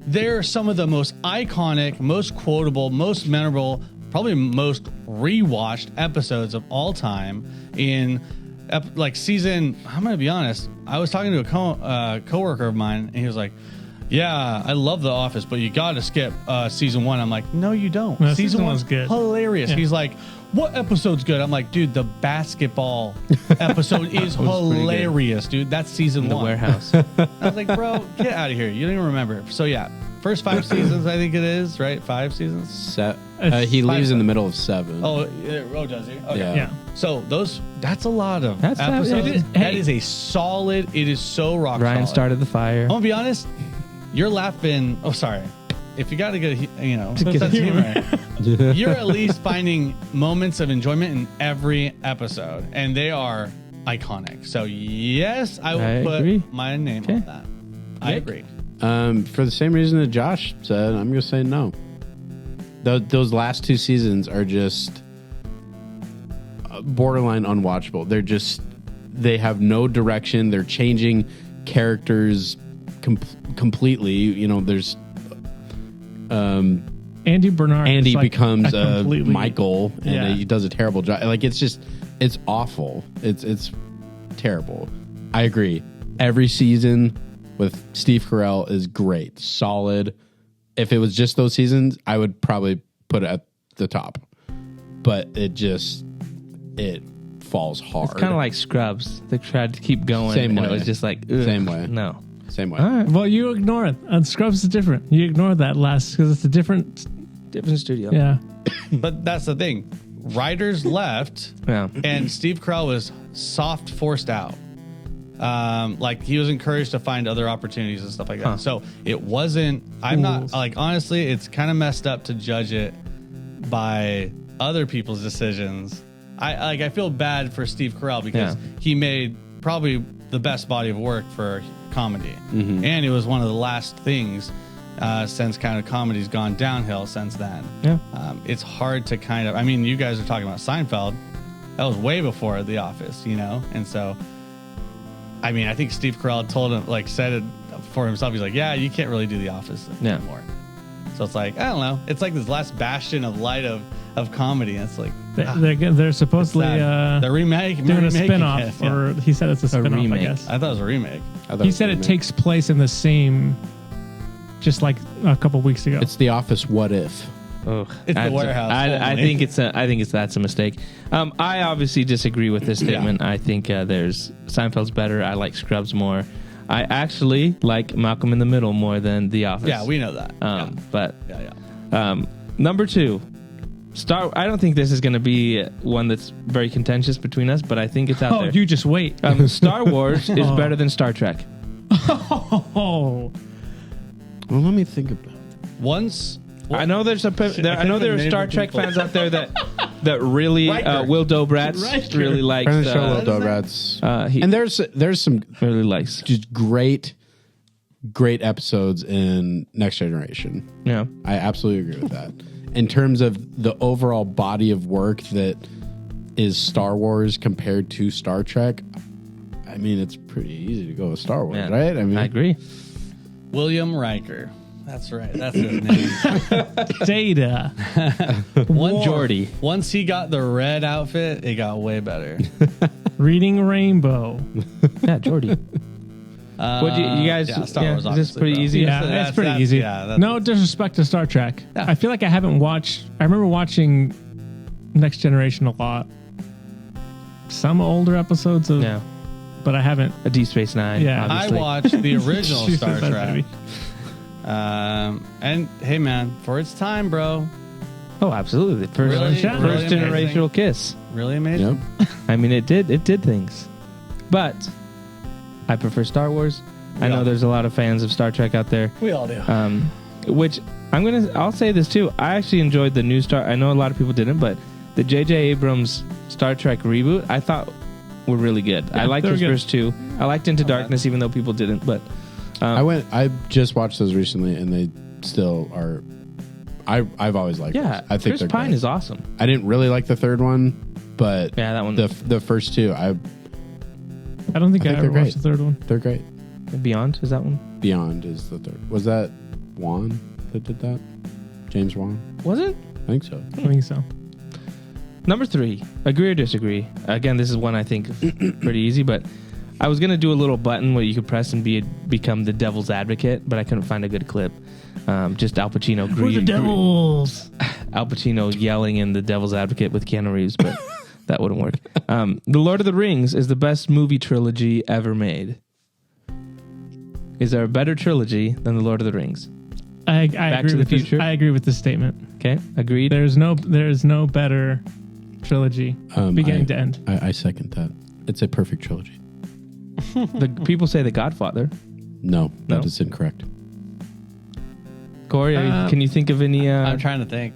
They're some of the most iconic, most quotable, most memorable, probably most rewatched episodes of all time in like season. I'm going to be honest. I was talking to a coworker of mine and he was like, yeah, I love The Office, but you got to skip season 1. I'm like, no, you don't. No, season one's 1's good. hilarious. Yeah. He's like, what episode's good? I'm like, dude, the basketball episode is hilarious, dude. That's season 1. The warehouse. I was like, bro, get out of here. You don't even remember. So yeah, first 5 seasons, I think it is, right? 5 seasons? He leaves in the middle of 7. Oh, does he? Okay. Yeah. So that's a lot of That's not- episodes. it is- That is a solid, it is so rock Ryan solid. started the fire. I'm gonna be honest, you're laughing. Oh, sorry. If you got to get, get sense of humor. humor, you're at least finding moments of enjoyment in every episode, and they are iconic. So yes, I I will put agree. my name Okay. on that. I agree. For the same reason that Josh said, I'm going to say no. Those last 2 seasons are just borderline unwatchable. They have no direction. They're changing characters completely. There's Andy Bernard. Andy is like becomes a completely- Michael, and Yeah. he does a terrible job. Like it's awful. It's terrible. I agree. Every season with Steve Carell is great, solid. If it was just those seasons, I would probably put it at the top. But it falls hard. It's kind of like Scrubs. They tried to keep going, Same and way. it was just like, ugh, Same way. No. Same way. All right. Well, you ignore it. On Scrubs is different. You ignore that last because it's a different. Different studio. Yeah. But that's the thing. Writers left, Yeah. and Steve Carell was soft forced out. Like he was encouraged to find other opportunities and stuff like that. Huh. So it wasn't. I'm not like honestly. It's kind of messed up to judge it by other people's decisions. I feel bad for Steve Carell because he made probably the best body of work for comedy, and it was one of the last things since kind of comedy's gone downhill since then. Yeah. It's hard to kind of. I mean, you guys are talking about Seinfeld. That was way before The Office, and so. I mean, I think Steve Carell told him, said it for himself. He's like, yeah, you can't really do The Office anymore. So it's like, I don't know. It's like this last bastion of light of comedy. And it's like, They're supposedly the remake, doing a remaking spin-off, it. Yeah. or he said it's a spin-off, I remake. guess. I thought it was a remake. He said it takes place in the same, just like a couple weeks ago. It's The Office. What if? Ugh. It's the warehouse I only. think that's a mistake. I obviously disagree with this statement. I think there's Seinfeld's better. I like Scrubs more. I actually like Malcolm in the Middle more than The Office. Yeah, we know that. But yeah. number 2, I don't think this is going to be one that's very contentious between us, but I think it's out there. You just wait. Star Wars is better than Star Trek. Oh, Well, let me think about it. Once. I know there are Star Trek fans out there that really Will Dobrats really likes. Friend of the show, Will Dobrats. He And there's some really likes. just great episodes in Next Generation. Yeah. I absolutely agree with that. In terms of the overall body of work that is Star Wars compared to Star Trek, I mean, it's pretty easy to go with Star Wars, Yeah. right? I mean, I agree. William Riker. That's right. That's his name. Data. Jordy. Once he got the red outfit, it got way better. Reading Rainbow. Yeah, Jordy. What do you guys? Yeah, Star Wars, is this obviously, pretty bro. easy? Yeah, that's- it's pretty that's- easy. yeah, that's- No disrespect to Star Trek. Yeah. I feel like I haven't watched. I remember watching Next Generation a lot. Some older episodes of, Yeah. but I haven't. A Deep Space Nine. Yeah. obviously. I watched the original Jesus, Star that Trek. baby. And hey, man, for its time, bro, Oh, absolutely. First, Really? first Really generational kiss. really amazing. Yep. I mean, it did things, but I prefer Star Wars. I know all there's a lot of fans of Star Trek out there. We all do. Which I'll say this too. I actually enjoyed the new Star. I know a lot of people didn't, but the J.J. Abrams Star Trek reboot I thought were really good. I liked they were his good. first 2. I liked Into Darkness, even though people didn't. But I just watched those recently, and they still are I've always liked. Yeah, those. I think Chris they're Pine great. is awesome. I didn't really like the third one, but Yeah, that one. the first two, I don't think I think ever they're great. watched the third one. they're great. Beyond is that one? Beyond is the third. Was that Wan that did that? James Wan? Was it? I think so. I think so. Number 3, agree or disagree. Again, this is one I think is pretty easy, but I was gonna do a little button where you could press and become the devil's advocate, but I couldn't find a good clip. Just Al Pacino. We're the devils. Al Pacino yelling in the devil's advocate with Keanu Reeves, but that wouldn't work. The Lord of the Rings is the best movie trilogy ever made. Is there a better trilogy than the Lord of the Rings? I Back agree to the with Future? I agree with this statement. Okay, agreed. There is no better trilogy beginning to end. I second that. It's a perfect trilogy. The people say The Godfather. No, No? that is incorrect. Corey, can you think of any? I'm trying to think.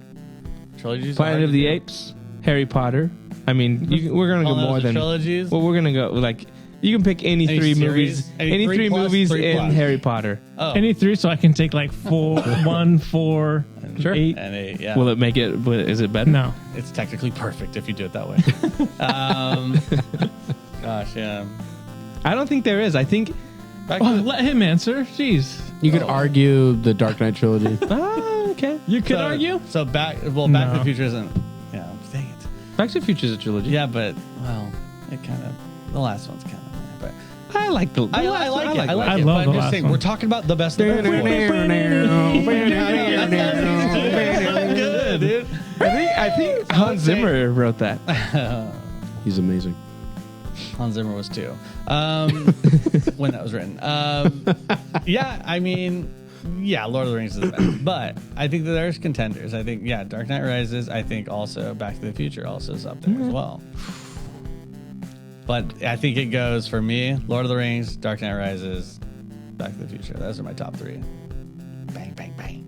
Trilogies. Planet of the Apes, Harry Potter. I mean, we're gonna go more than trilogies. Well, we're gonna go like you can pick any Any three series? movies, Any any three three plus, movies three in plus. Harry Potter. Oh, Any three, so I can take like 1, 4, Sure. 8. and 8. Yeah. Will it make it? Is it better? No. It's technically perfect if you do it that way. Gosh, yeah. I don't think there is. I think. Back Oh, to let him answer. Jeez. You could argue the Dark Knight trilogy. Okay. You could so, argue? So Back to No. the Future isn't. Yeah, dang it. Back to the Future is a trilogy. Yeah, but well, it kind of the last one's kind of. But I like the. I last like one. it. I like I it. love But I'm the just last saying, one. we're talking about the best of the best. Good, dude. I think Hans Zimmer wrote that. He's amazing. Hans Zimmer was too. When that was written. Yeah, I mean, yeah, Lord of the Rings is the best. But I think that there's contenders. I think, yeah, Dark Knight Rises. I think also Back to the Future also is up there as well. But I think it goes for me, Lord of the Rings, Dark Knight Rises, Back to the Future. Those are my top 3. Bang, bang, bang.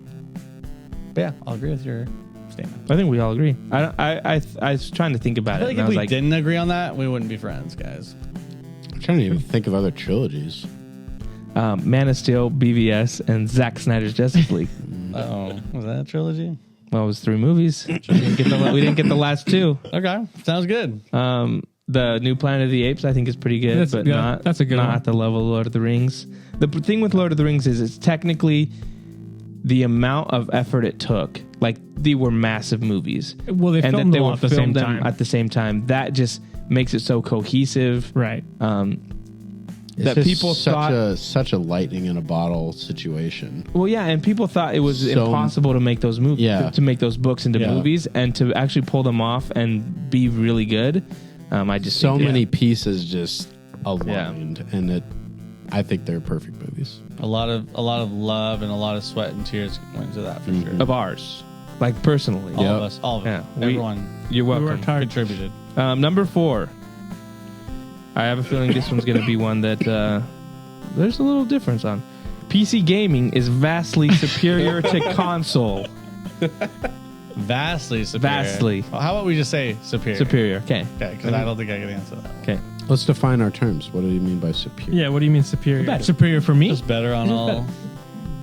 But yeah, I'll agree with your statement. I think we all agree. I was trying to think about I feel it. like And if I we was like, didn't agree on that, we wouldn't be friends, guys. I'm trying to even think of other trilogies. Man of Steel, BVS, and Zack Snyder's Justice League. Oh, was that a trilogy? Well, it was 3 movies. We didn't get the last 2. Okay, sounds good. The new Planet of the Apes, I think, is pretty good, but not. that's a good not one. at the level of Lord of the Rings. The thing with Lord of the Rings is it's technically the amount of effort it took. Like they were massive movies. Well, they and filmed that they them all were at the same filmed them time. at the same time. That just makes it so cohesive. Right. That It's just people thought. such a lightning in a bottle situation. Well, yeah, and people thought it was So- impossible to make those movies, Yeah. to make those books into Yeah. movies, and to actually pull them off and be really good. I just So think many pieces just aligned, and I think they're perfect movies. A lot of love and a lot of sweat and tears went into that for sure. of ours, like personally. All Yep. of us, all of Yeah, us, we- everyone You're welcome. worked hard. contributed. Number 4. I have a feeling this one's going to be one that there's a little difference on. PC gaming is vastly superior to console. Vastly superior. Vastly. Well, how about we just say superior? Superior. Okay. Okay, because I don't think I can answer that. Okay. Let's define our terms. What do you mean by superior? Yeah, what do you mean superior? Better. Superior for me? Just better on all,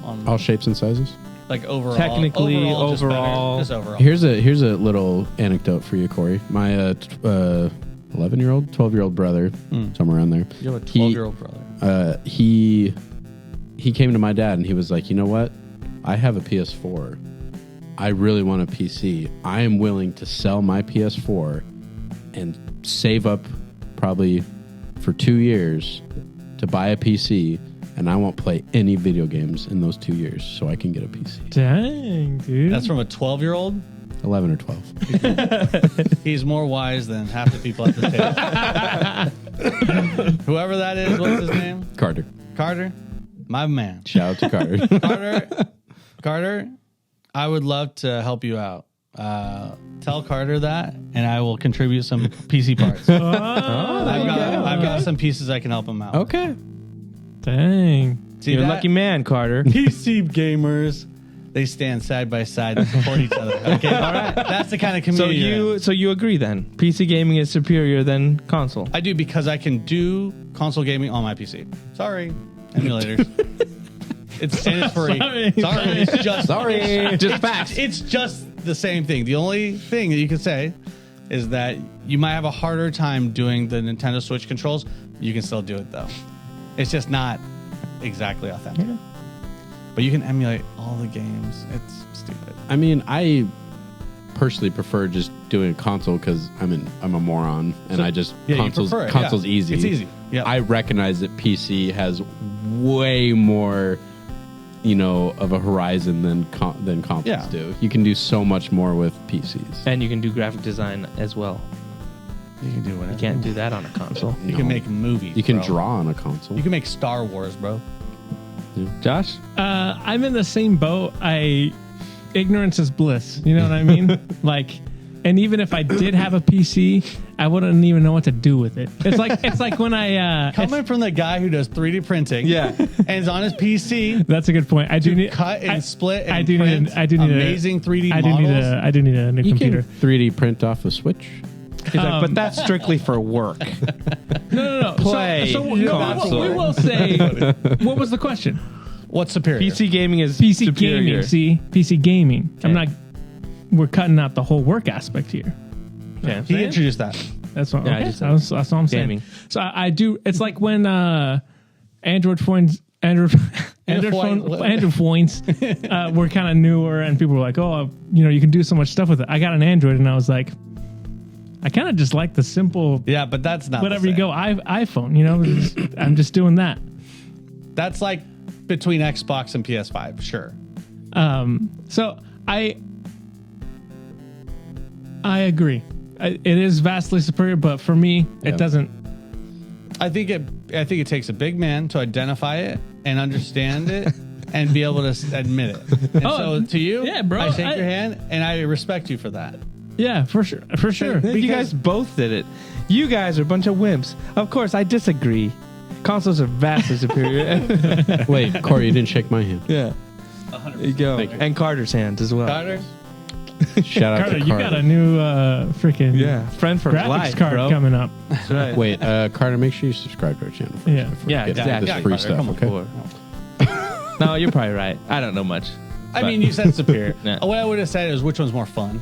on All shapes and sizes. like overall. Technically, just better. overall. Just overall. Here's a little anecdote for you, Corey. My 11-year-old, 12-year-old brother, somewhere around there. You have a 12-year-old brother. He came to my dad and he was like, you know what? I have a PS4. I really want a PC. I am willing to sell my PS4 and save up probably for 2 years to buy a PC, and I won't play any video games in those 2 years so I can get a PC. Dang, dude. That's from a 12-year-old. 11 or 12. He's more wise than half the people at this table. Whoever that is, what's his name? Carter. Carter? My man. Shout out to Carter. Carter, I would love to help you out. Tell Carter that, and I will contribute some PC parts. I've got some pieces I can help him out. Okay. Dang. See You're a that? lucky man, Carter. PC gamers, they stand side by side and support each other. Okay, all right. That's the kind of community. So you agree then? PC gaming is superior than console. I do, because I can do console gaming on my PC. Sorry, emulators. It's free. Sorry. It's just Just facts. It's just the same thing. The only thing that you can say is that you might have a harder time doing the Nintendo Switch controls. You can still do it though. It's just not exactly authentic. Yeah. But you can emulate all the games. It's stupid. I mean, I personally prefer just doing a console because I'm a moron and I just console's easy. It's easy. Yeah. I recognize that PC has way more, of a horizon than consoles do. You can do so much more with PCs, And you can do graphic design as well. You can do whatever. You can't do that on a console. You can make movies. You can bro. draw on a console. You can make Star Wars, bro. Josh? I'm in the same boat. Ignorance is bliss. You know what I mean? And even if I did have a PC, I wouldn't even know what to do with it. It's like when I coming from the guy who does 3D printing, and is on his PC. That's a good point. I do need cut and split. And I do need. I do need amazing 3D models. I do need a new computer. Can 3D print off a Switch. He's like, but that's strictly for work. No. Play. So we will say. What was the question? What's superior? PC gaming is PC superior. gaming. See, PC gaming. Okay. We're cutting out the whole work aspect here. Okay. He introduced that. That's what. Yeah, Okay. I just That's all I'm saying. gaming. So I do. It's like when Android phones were kind of newer, and people were like, "Oh, you can do so much stuff with it." I got an Android, and I was like, I kind of just like the simple. Yeah, but that's not whatever you go iPhone. I'm just doing that. That's like between Xbox and PS5, sure. So I agree. It is vastly superior, but for me, it doesn't. I think it takes a big man to identify it and understand it and be able to admit it. And so to you, yeah, bro, I shake your hand and I respect you for that. Yeah, for sure. You guys both did it. You guys are a bunch of wimps. Of course, I disagree. Consoles are vastly superior. Wait, Corey, you didn't shake my hand. Yeah. 100%. There you go. And Carter's hand as well. Carter? Shout out Carter, to Carter. you got a new freaking friend for graphics life, card bro. coming up. That's right. Wait, Carter, make sure you subscribe to our channel first. Yeah. before Yeah, we get exactly. this Yeah, free Carter, stuff, okay? No, you're probably right. I don't know much. I mean, you said superior. Yeah. What I would have said is which one's more fun.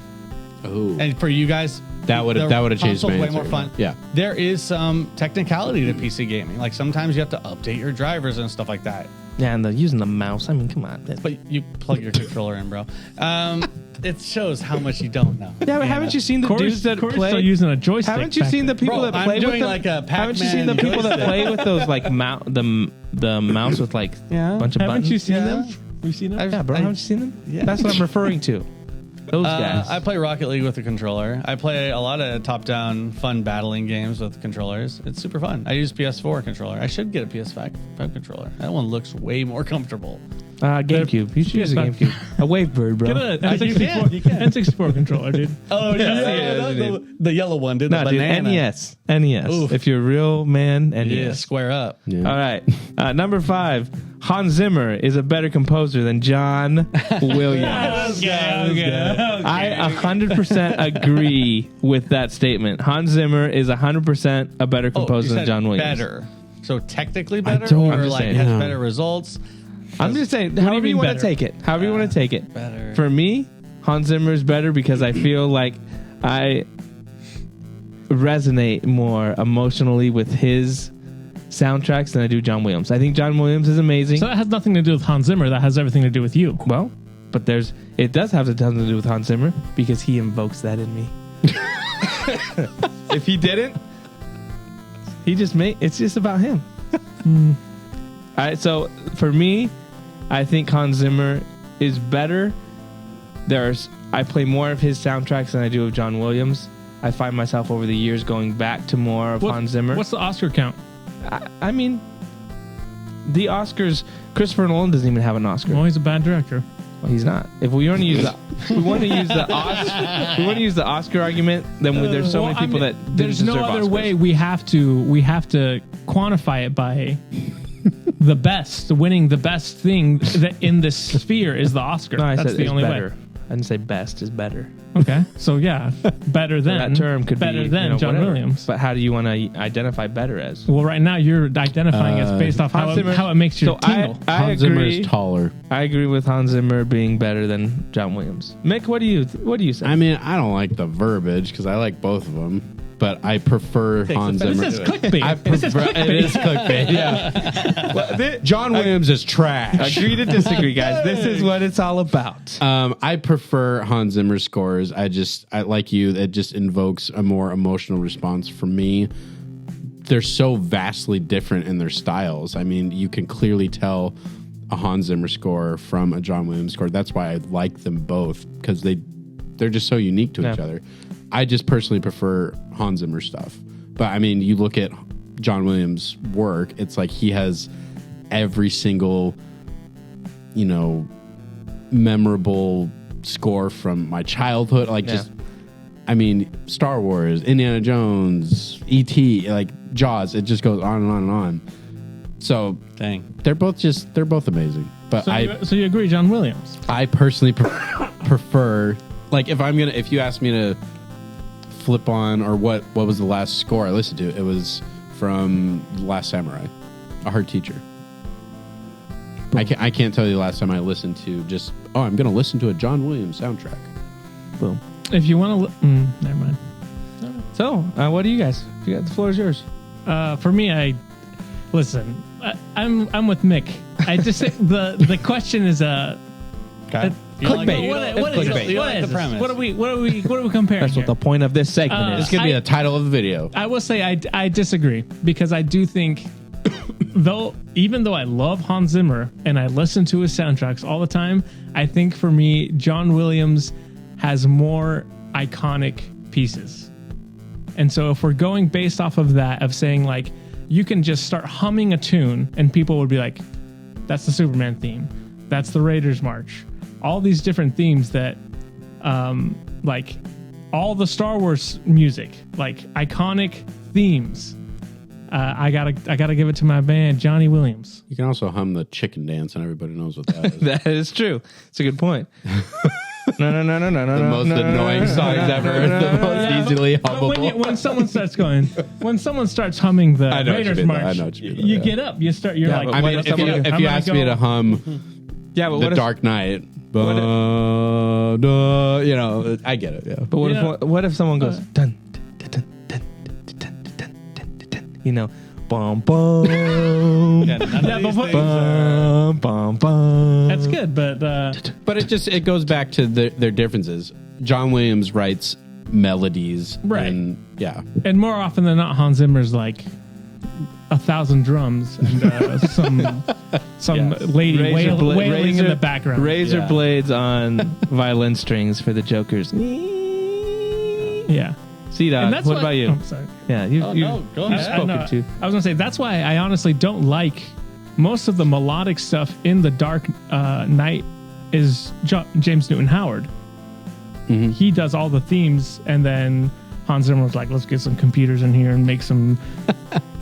Oh. And for you guys, That would have changed console's my way answer. more fun. Yeah. There is some technicality to PC gaming. Like sometimes you have to update your drivers and stuff like that. Yeah, and using the mouse. I mean, come on. But you plug your controller in, bro. It shows how much you don't know. Yeah, but haven't you seen the dudes that Corey's play? still using a joystick. Haven't you seen the people Bro, that I'm play with doing them? like a Haven't you seen the Pac-Man people that joystick. play with those like the mouse with like Yeah. a bunch of Haven't buttons? you seen Yeah. them? We've seen them. Yeah, bro. Haven't you seen them? Yeah. That's what I'm referring to. Those guys. I play Rocket League with a controller. I play a lot of top-down fun battling games with controllers. It's super fun. I use PS4 controller. I should get a PS5 controller. That one looks way more comfortable. GameCube. You should use a GameCube. A Wavebird, bro. Get a N64 controller, dude. Oh yeah. The yellow one, dude. No, The dude. banana. NES. Oof. If you're a real man, NES. Yeah, square up. Yeah. All right. Number 5. Hans Zimmer is a better composer than John Williams. I 100% agree with that statement. Hans Zimmer is 100% a better composer than John Williams. Better. So technically better, don't or like understand. has Yeah. better results. I'm just saying, do you however you mean want to better? take it. However you want to take it. Better. For me, Hans Zimmer is better because I feel like I resonate more emotionally with his soundtracks than I do John Williams. I think John Williams is amazing. So that has nothing to do with Hans Zimmer. That has everything to do with you. Well, but it does have something to do with Hans Zimmer because he invokes that in me. If he didn't, it's just about him. All right, so for me, I think Hans Zimmer is better. I play more of his soundtracks than I do of John Williams. I find myself over the years going back to more of Hans Zimmer. What's the Oscar count? I mean, the Oscars. Christopher Nolan doesn't even have an Oscar. Well, he's a bad director. Well, he's not. If we want to use the Oscar argument, then there's so many people that didn't there's no deserve other Oscars. way. We have to quantify it by winning the best thing that in this sphere is the Oscar. No, I That's said the it's only better. way. didn't say best is better. Okay, so yeah, better than That term could better be than John whatever. Williams. But how do you want to identify better as? Well, right now you're identifying it based off Hans Zimmer- how it makes you So tingle. I Hans Zimmer agree. is taller. I agree with Hans Zimmer being better than John Williams. Mick, what do you say? I mean, I don't like the verbiage because I like both of them, but I prefer Hans offense Zimmer. This is clickbait. I This is prefer, clickbait. it is clickbait. Yeah. John Williams is trash. Agree to disagree, guys. This is what it's all about. I prefer Hans Zimmer scores. I like you. It just invokes a more emotional response for me. They're so vastly different in their styles. I mean, you can clearly tell a Hans Zimmer score from a John Williams score. That's why I like them both because they're just so unique to each other. I just personally prefer Hans Zimmer stuff. But I mean, you look at John Williams' work, it's like he has every single, memorable score from my childhood. I mean, Star Wars, Indiana Jones, E.T., like Jaws, it just goes on and on and on. So Dang. they're both amazing. But So you agree, John Williams? I personally prefer, like, if you ask me to flip on, or what was the last score I listened to, it was from The Last Samurai, A Hard Teacher. I can't tell you the last time I listened to I'm going to listen to a John Williams soundtrack. Boom. If you want to, never mind. So, what do you guys? The floor is yours. For me, I'm with Mick. I just the question is Okay. Clickbait. What is clickbait. it? You What like is the this? premise. What are we comparing That's here? what the point of this segment This is. could be the title of the video. I will say I disagree because I do think even though I love Hans Zimmer and I listen to his soundtracks all the time, I think for me John Williams has more iconic pieces. And so if we're going based off of that, of saying like you can just start humming a tune and people would be like, that's the Superman theme, that's the Raiders March, all these different themes that like all the Star Wars music, like iconic themes. I gotta give it to my band, Johnny Williams. You can also hum the chicken dance, and everybody knows what that is. That is true. It's a good point. No. The most annoying songs ever. The most easily hummable. When someone starts humming the I know what you Raiders mean, though. March, I know what you mean, though, you yeah. get up, you're Yeah, like, but I what mean, if if someone- you ask me to hum Yeah, but The what if, Dark Knight, I get it. Yeah. but what Yeah. if what if someone goes dun dun dun dun dun dun dun dun dun, bum bum Yeah, none of Yeah, these but things are- bum bum. that's good, but But it goes back to their differences. John Williams writes melodies, Right. And yeah, and more often than not, Hans Zimmer's like 1,000 drums and some Yes. lady wailing in the background. Razor Yeah. blades on violin strings for the Jokers. Yeah. See, And Dog, that's what why- about you? Oh, sorry. Yeah, you no, go ahead. spoken I to. was gonna say that's why I honestly don't like most of the melodic stuff in the Dark Knight is James Newton Howard. Mm-hmm. He does all the themes, and then Hans Zimmer was like, "Let's get some computers in here and make some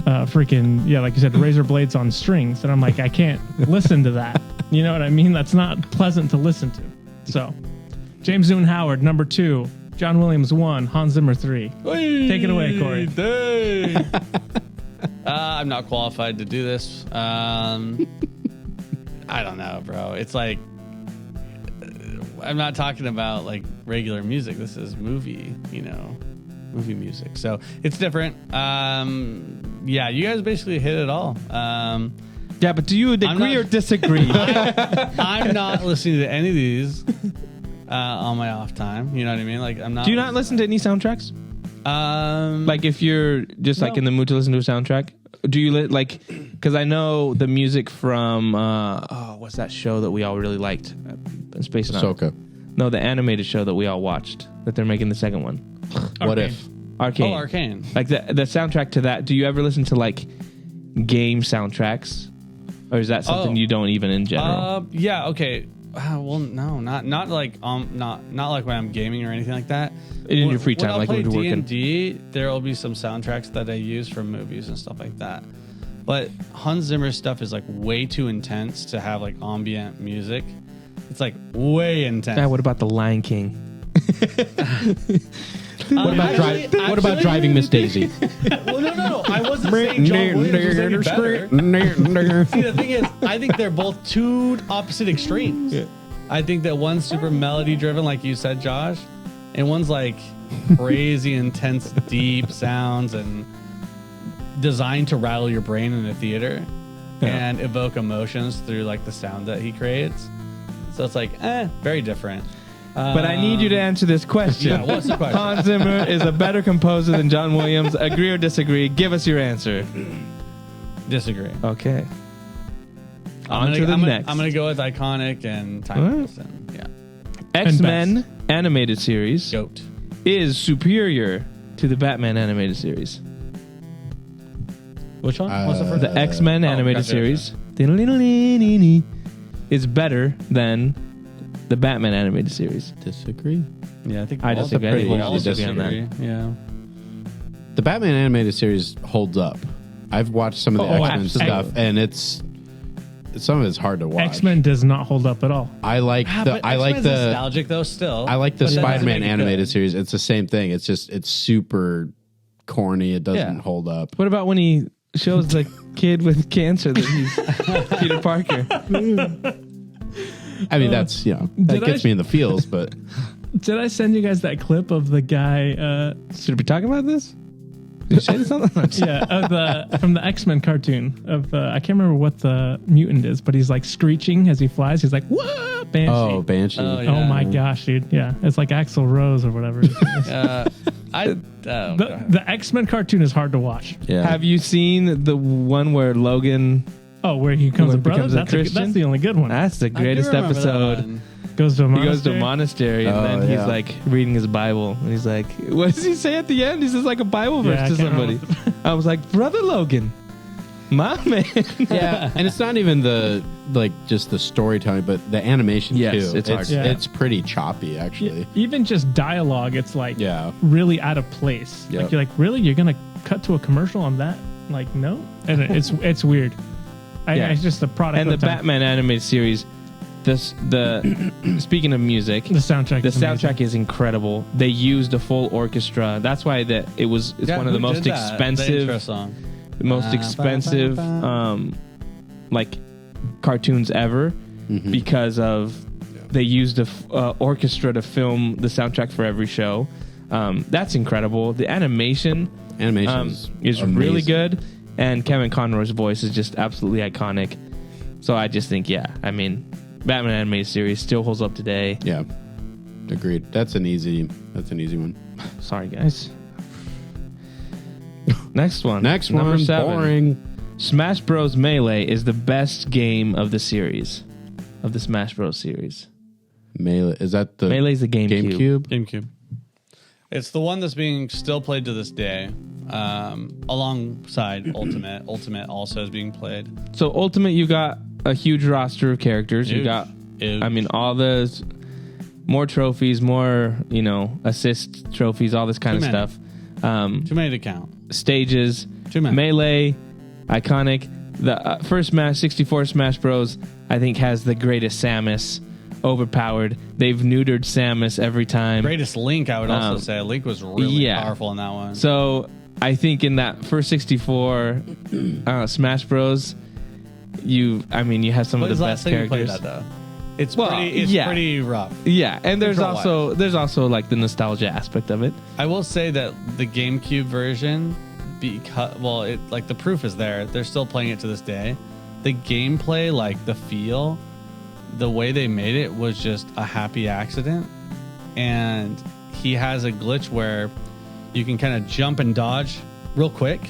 freaking like you said, razor blades on strings." And I'm like, I can't listen to that. You know what I mean? That's not pleasant to listen to. So, James Newton Howard, number 2. John Williams 1, Hans Zimmer 3. Take it away, Corey. I'm not qualified to do this. I don't know, bro. It's like I'm not talking about like regular music. This is movie music. So it's different. Yeah, you guys basically hit it all. Yeah, but do you agree or disagree? I'm not listening to any of these on my off time. You know what I mean? Like I'm not. Do you not listen to any soundtracks? Like if you're just like No. in the mood to listen to a soundtrack, do you like? Because I know the music from what's that show that we all really liked? Space Nine. Ahsoka. No, the animated show that we all watched that they're making the second one. What Arcane. if? Arcane. Oh, Arcane. Like the soundtrack to that. Do you ever listen to like game soundtracks, or is that something you don't even in general? Yeah. Okay. Well, no, not like not like when I'm gaming or anything like that. In your free When time, I'll like play when you're working. D&D, there will be some soundtracks that I use from movies and stuff like that. But Hans Zimmer's stuff is like way too intense to have like ambient music. It's like way intense. What about the Lion King? What about driving Miss Daisy? Well, no. I wasn't saying John Williams was any better. See, the thing is, I think they're both two opposite extremes. Yeah. I think that one's super melody driven, like you said, Josh, and one's like crazy, intense, deep sounds and designed to rattle your brain in a theater and evoke emotions through like the sound that he creates. So it's like, very different. But I need you to answer this question. Yeah, what's the question? Hans Zimmer is a better composer than John Williams. Agree or disagree? Give us your answer. Disagree. Okay. I'm On to the next. I'm gonna go with iconic and timeless. And, yeah, X-Men animated series goat. is superior to the Batman animated series. Which one? What's the first? The X-Men animated gotcha, series is better than the Batman animated series. Disagree. Yeah, I think I both disagree. are pretty We well disagree on that. disagree. Yeah. The Batman animated series holds up. I've watched some of the X-Men absolutely. stuff, and some of it's hard to watch. X-Men does not hold up at all. I like But X-Men's nostalgic though. Still, I like the But that doesn't Spider-Man make it animated good. series. It's the same thing. It's super corny. It doesn't Yeah. hold up. What about when he shows the kid with cancer that he's Peter Parker? I mean, that's that Did gets I- me in the feels, but Did I send you guys that clip of the guy? Should we be talking about this? Did you say something? Yeah, from the X-Men cartoon of I can't remember what the mutant is, but he's like screeching as he flies. He's like, "Whoa, Banshee!" Banshee. Oh, Oh my gosh, dude! Yeah, it's like Axl Rose or whatever. The X-Men cartoon is hard to watch. Yeah. Have you seen the one where Logan Oh, where he becomes When a brother? becomes a That's, Christian? that's the only good one. That's the greatest episode. Goes to a He monastery. goes to a monastery and Oh, then he's yeah. like reading his Bible and he's like, what does he say at the end? He says like a Bible Yeah, verse I to can't somebody. remember. I was like, Brother Logan, my man. Yeah, and it's not even just the storytelling, but the animation Yes, too. it's hard. Yeah. It's pretty choppy, actually. Even just dialogue, it's like Yeah. really out of place. Yep. Like you're like, really? You're gonna cut to a commercial on that? Like, no. And it's weird. Yeah. It's just a product. And the of time. Batman animated series, speaking of music, The soundtrack. the is amazing. soundtrack is incredible. They used a full orchestra. That's why it's one of the most expensive song. the most expensive like cartoons ever because of they used a orchestra to film the soundtrack for every show. That's incredible. The animation is really good, and Kevin Conroy's voice is just absolutely iconic. So I just think, Batman animated series still holds up today. Yeah, agreed. That's an easy one. Sorry, guys. Next one. Next Number one, 7. boring. Smash Bros. Melee is the best game of the series, of the Smash Bros. Series. Melee, is that the Melee's the GameCube. GameCube. It's the one that's being still played to this day, alongside Ultimate. Ultimate also is being played. So Ultimate, you got a huge roster of characters. You Huge. got, Huge. all those more trophies, more assist trophies, all this kind Too of many. stuff. Too many to count. Stages, Too many. Melee, iconic. The first 64 Smash Bros. I think has the greatest Samus. Overpowered. They've neutered Samus every time. Greatest Link, I would also say. Link was really powerful in that one. So I think in that first 64 Smash Bros, you have some When of was the the best last time you played characters. that, though? It's Well, pretty rough. Yeah, and there's Control-wise. also like the nostalgia aspect of it. I will say that the GameCube version, because the proof is there. They're still playing it to this day. The gameplay, like the feel, the way they made it was just a happy accident. And he has a glitch where you can kind of jump and dodge real quick,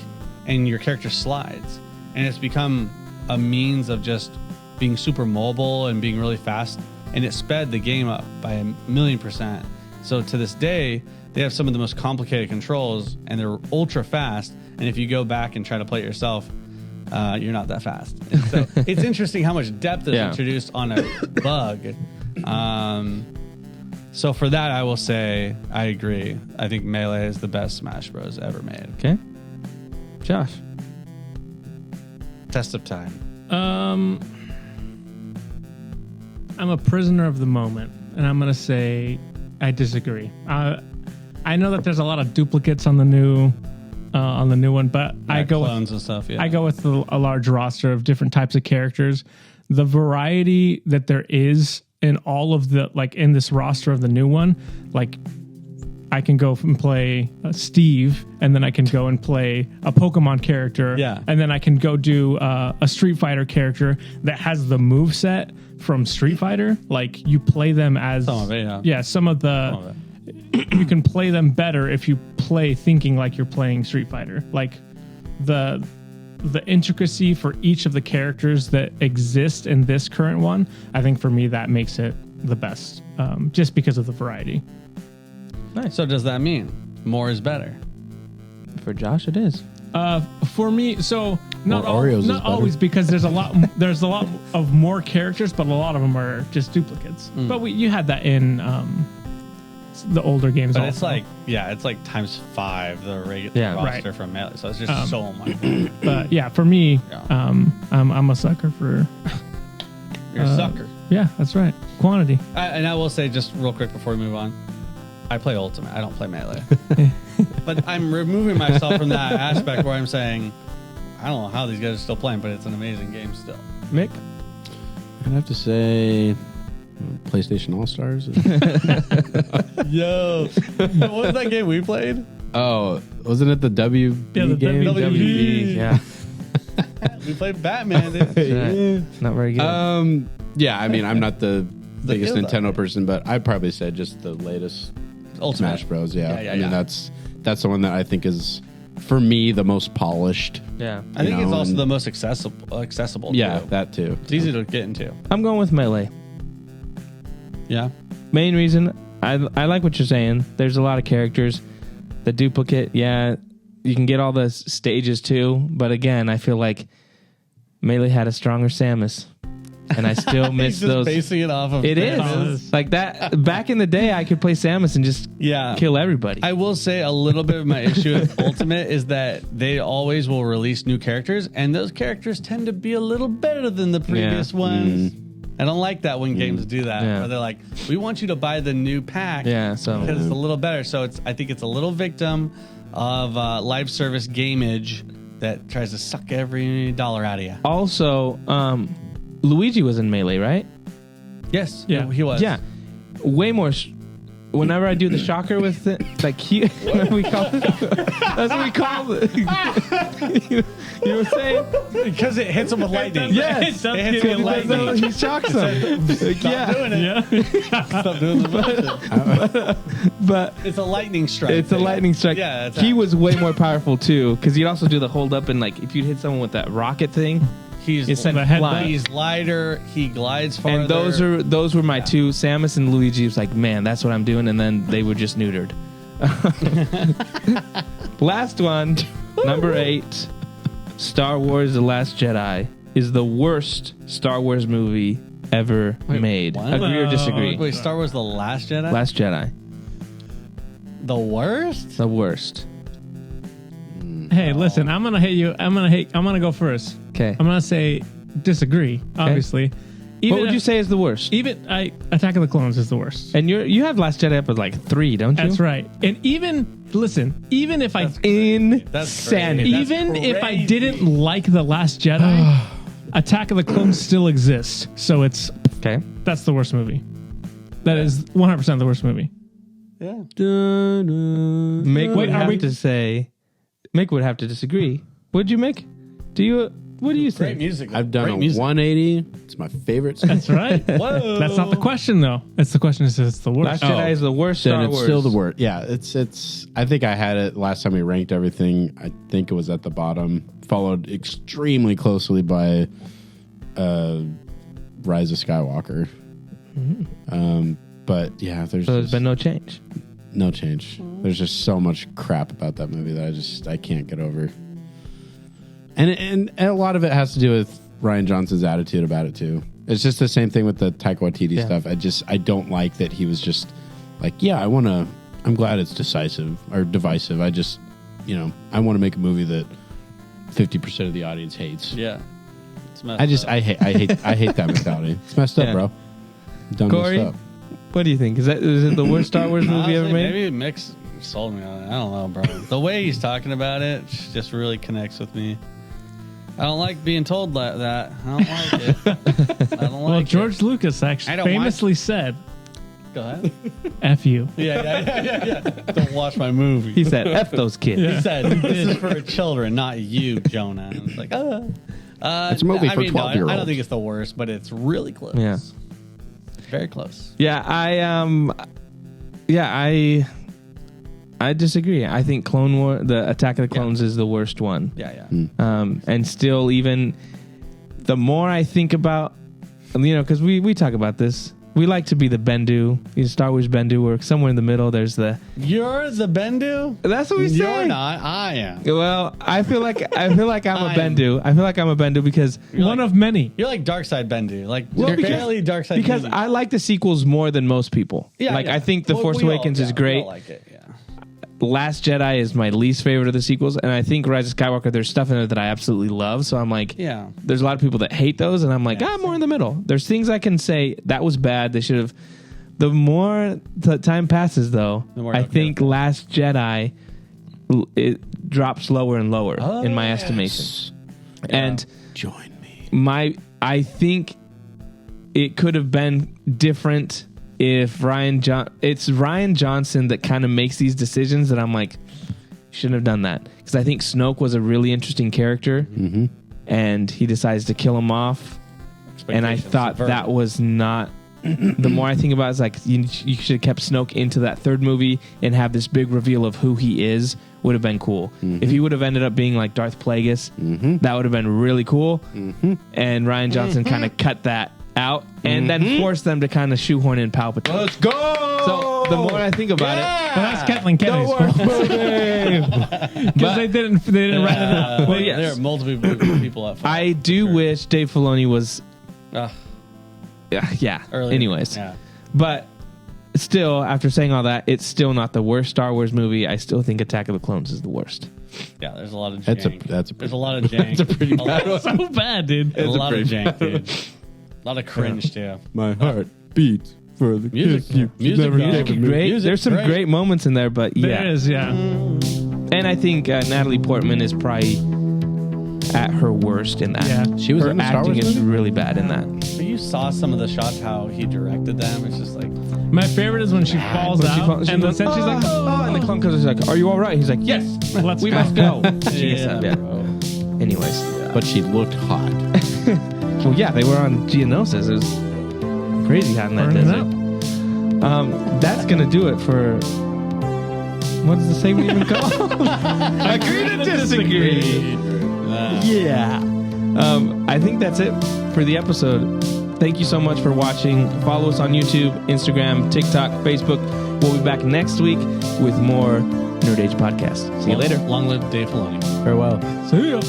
and your character slides. And it's become a means of just being super mobile and being really fast. And it sped the game up by 1,000,000%. So to this day, they have some of the most complicated controls, and they're ultra fast. And if you go back and try to play it yourself, you're not that fast. So it's interesting how much depth is introduced on a bug. So for that, I will say I agree. I think Melee is the best Smash Bros. Ever made. Okay, Josh. Test of time. I'm a prisoner of the moment, and I'm gonna say I disagree. I know that there's a lot of duplicates on the new one, but I go clones and stuff. Yeah, I go with a large roster of different types of characters. The variety that there is in all of the, like, in this roster of the new one, like, I can go and play Steve, and then I can go and play a Pokemon character, and then I can go do a Street Fighter character that has the move set from Street Fighter. Like, you play them as some of it, you can play them better if you play thinking like you're playing Street Fighter. Like, the intricacy for each of the characters that exist in this current one, I think for me that makes it the best, just because of the variety. Nice. So does that mean more is better? For Josh, it is. For me, so not better. always, because there's a lot of more characters, but a lot of them are just duplicates. But you had that in the older games. But also. it's like times 5 the regular roster from Melee. So it's just so much. But yeah, for me, I'm a sucker for. You're a sucker. Yeah, that's right. Quantity. And I will say, just real quick before we move on, I play Ultimate. I don't play Melee. But I'm removing myself from that aspect where I'm saying, I don't know how these guys are still playing, but it's an amazing game still. Mick? I'd have to say PlayStation All-Stars. Yo. What was that game we played? Oh, wasn't it the WB the game? WB. Yeah. We played Batman. Dude. Not very good. Yeah, I mean, I'm not the biggest kid, Nintendo person, but I'd probably say just the latest Ultimate. Smash Bros. Yeah, Yeah, I mean, yeah. that's the one that I think is, for me, the most polished. Yeah. I think You it's know, also and- the most accessible. Yeah, too. that too. It's easy to get into. I'm going with Melee. Yeah. Main reason, I like what you're saying. There's a lot of characters. The duplicate, yeah, you can get all the stages too. But again, I feel like Melee had a stronger Samus. And I still miss He's just those. basing it off of It Samus. is. Like that. Back in the day, I could play Samus and just kill everybody. I will say a little bit of my issue with Ultimate is that they always will release new characters, and those characters tend to be a little better than the previous ones. I don't like that when games do that. Yeah. Where they're like, we want you to buy the new pack so because it's a little better. So I think it's a little victim of live service gameage that tries to suck every dollar out of you. Also, Luigi was in Melee, right? Yes. Yeah. He was. Yeah. Way more. Whenever I do the shocker with it, like what we call it. That's what we call it. you were saying? Because it hits him with lightning. Yes. It hits him with lightning. He shocks him. Stop doing it. Stop doing the motion. But It's a lightning strike. it's a lightning strike. Yeah, that's he was way more powerful too, because he'd also do the hold up and like if you'd hit someone with that rocket thing, He's it sent the headbutt. flying. He's lighter. He glides farther. And those were my two. Samus and Luigi was like, man, that's what I'm doing, and then they were just neutered. Last one, number 8, Star Wars: The Last Jedi is the worst Star Wars movie ever made. what? Agree or disagree? Wait, Star Wars: The Last Jedi. Last Jedi, The worst. the worst. Hey, listen, I'm gonna hit you. I'm gonna go first. Okay. I'm gonna say disagree. Obviously, What would you say is the worst? Attack of the Clones is the worst. And you have Last Jedi up at like 3, don't you? That's right. And even if I Insanity. even if I didn't like the Last Jedi, Attack of the Clones still exists. So Okay. that's the worst movie. That is 100% the worst movie. Yeah. Mick would have to say. Mick would have to disagree. What'd you make? What do you Great think? music. I've done Great a music. 180. It's my favorite. That's right. Whoa. That's not the question though. It's the question is it's the Last worst. Jedi is the worst Star Then Wars. it's still the worst. Yeah, it's. I think I had it last time we ranked everything. I think it was at the bottom, followed extremely closely by Rise of Skywalker. But yeah, So there's just been no change. no change. There's just so much crap about that movie that I can't get over. And a lot of it has to do with Ryan Johnson's attitude about it too. It's just the same thing with the Taika Waititi stuff. I don't like that he was just like, yeah, I'm glad it's decisive or divisive. I just, I want to make a movie that 50% of the audience hates. Yeah. It's messed up. I hate that mentality. It's messed up, Yeah. bro. Done Corey? this up. What do you think? Is it the worst Star Wars movie ever Honestly, made? Maybe Mick's sold me on it. I don't know, bro. The way he's talking about it just really connects with me. I don't like being told that. I don't like it. I don't like Well, it. George Lucas I actually don't famously said, Go ahead. F you. Yeah. Don't watch my movie. He said, F those kids. He said, this is for children, not you, Jonah. And it's like, It's a movie for 12-year-olds. I don't think it's the worst, but it's really close. Yeah. Very close. Yeah, I disagree. I think Clone War, the Attack of the Clones, is the worst one. Yeah. And still, even the more I think about, because we talk about this, we like to be the Bendu, Star Wars Bendu, or somewhere in the middle. There's the. You're the Bendu? That's what we say. You're not. I am. Well, I feel like I'm a Bendu. I feel like I'm a Bendu because One of many. You're like Dark Side Bendu. Like, Well, you're because- barely Dark Side because Bendu. I like the sequels more than most people. I think The Force Awakens is great. We all like it, yeah. Last Jedi is my least favorite of the sequels, and I think Rise of Skywalker, there's stuff in it that I absolutely love. So I'm like, Yeah. there's a lot of people that hate those, and I'm like, I'm more in the middle. There's things I can say that was bad. They should have. The more the time passes, though, I think Last Jedi it drops lower and lower in my estimation. And Join me. I think it could have been different if it's Ryan Johnson that kind of makes these decisions that I'm like, shouldn't have done that. Because I think Snoke was a really interesting character, and he decides to kill him off. And I thought that was not. The more I think about it, it's like you should have kept Snoke into that third movie and have this big reveal of who he is. Would have been cool. If he would have ended up being like Darth Plagueis, that would have been really cool. And Ryan Johnson kind of cut that out and then forced them to kind of shoehorn in Palpatine. Let's go! So the more I think about it, Well, that's Kathleen Kennedy's fault. Because they didn't write it up. Well, yes. There are multiple people at fault. I do wish Dave Filoni was. Yeah. Earlier. Anyways, Yeah. but still, after saying all that, it's still not the worst Star Wars movie. I still think Attack of the Clones is the worst. Yeah, there's a lot of That's a- jank. that's a There's a lot of jank. That's a pretty bad one. So bad, dude. There's a lot of jank, dude. A lot of cringe, too. My heart beats for the Music- kiss you music never though. gave me. Great. Music, There's some great. great moments in there, but yeah. There is, yeah. And I think Natalie Portman is probably at her worst in that. Yeah. She was her in the Star acting Wars is movie? really bad in that. But you saw some of the shots, how he directed them. It's just like, My favorite is when she falls When she out, falls- and then she's she's like, oh, and the clone comes. He's like, "Are you all right?" He's like, "Yes, Let's we go." must go." Jeez, yeah. bro. Anyways, But she looked hot. well, yeah, they were on Geonosis. It was crazy hot in that Burning desert. That's gonna do it for. What does the segment even called? Agree to disagree. Yeah. I think that's it for the episode. Thank you so much for watching. Follow us on YouTube, Instagram, TikTok, Facebook. We'll be back next week with more Nerd Age Podcast. See you later. Long live Dave Filoni. Farewell. see ya.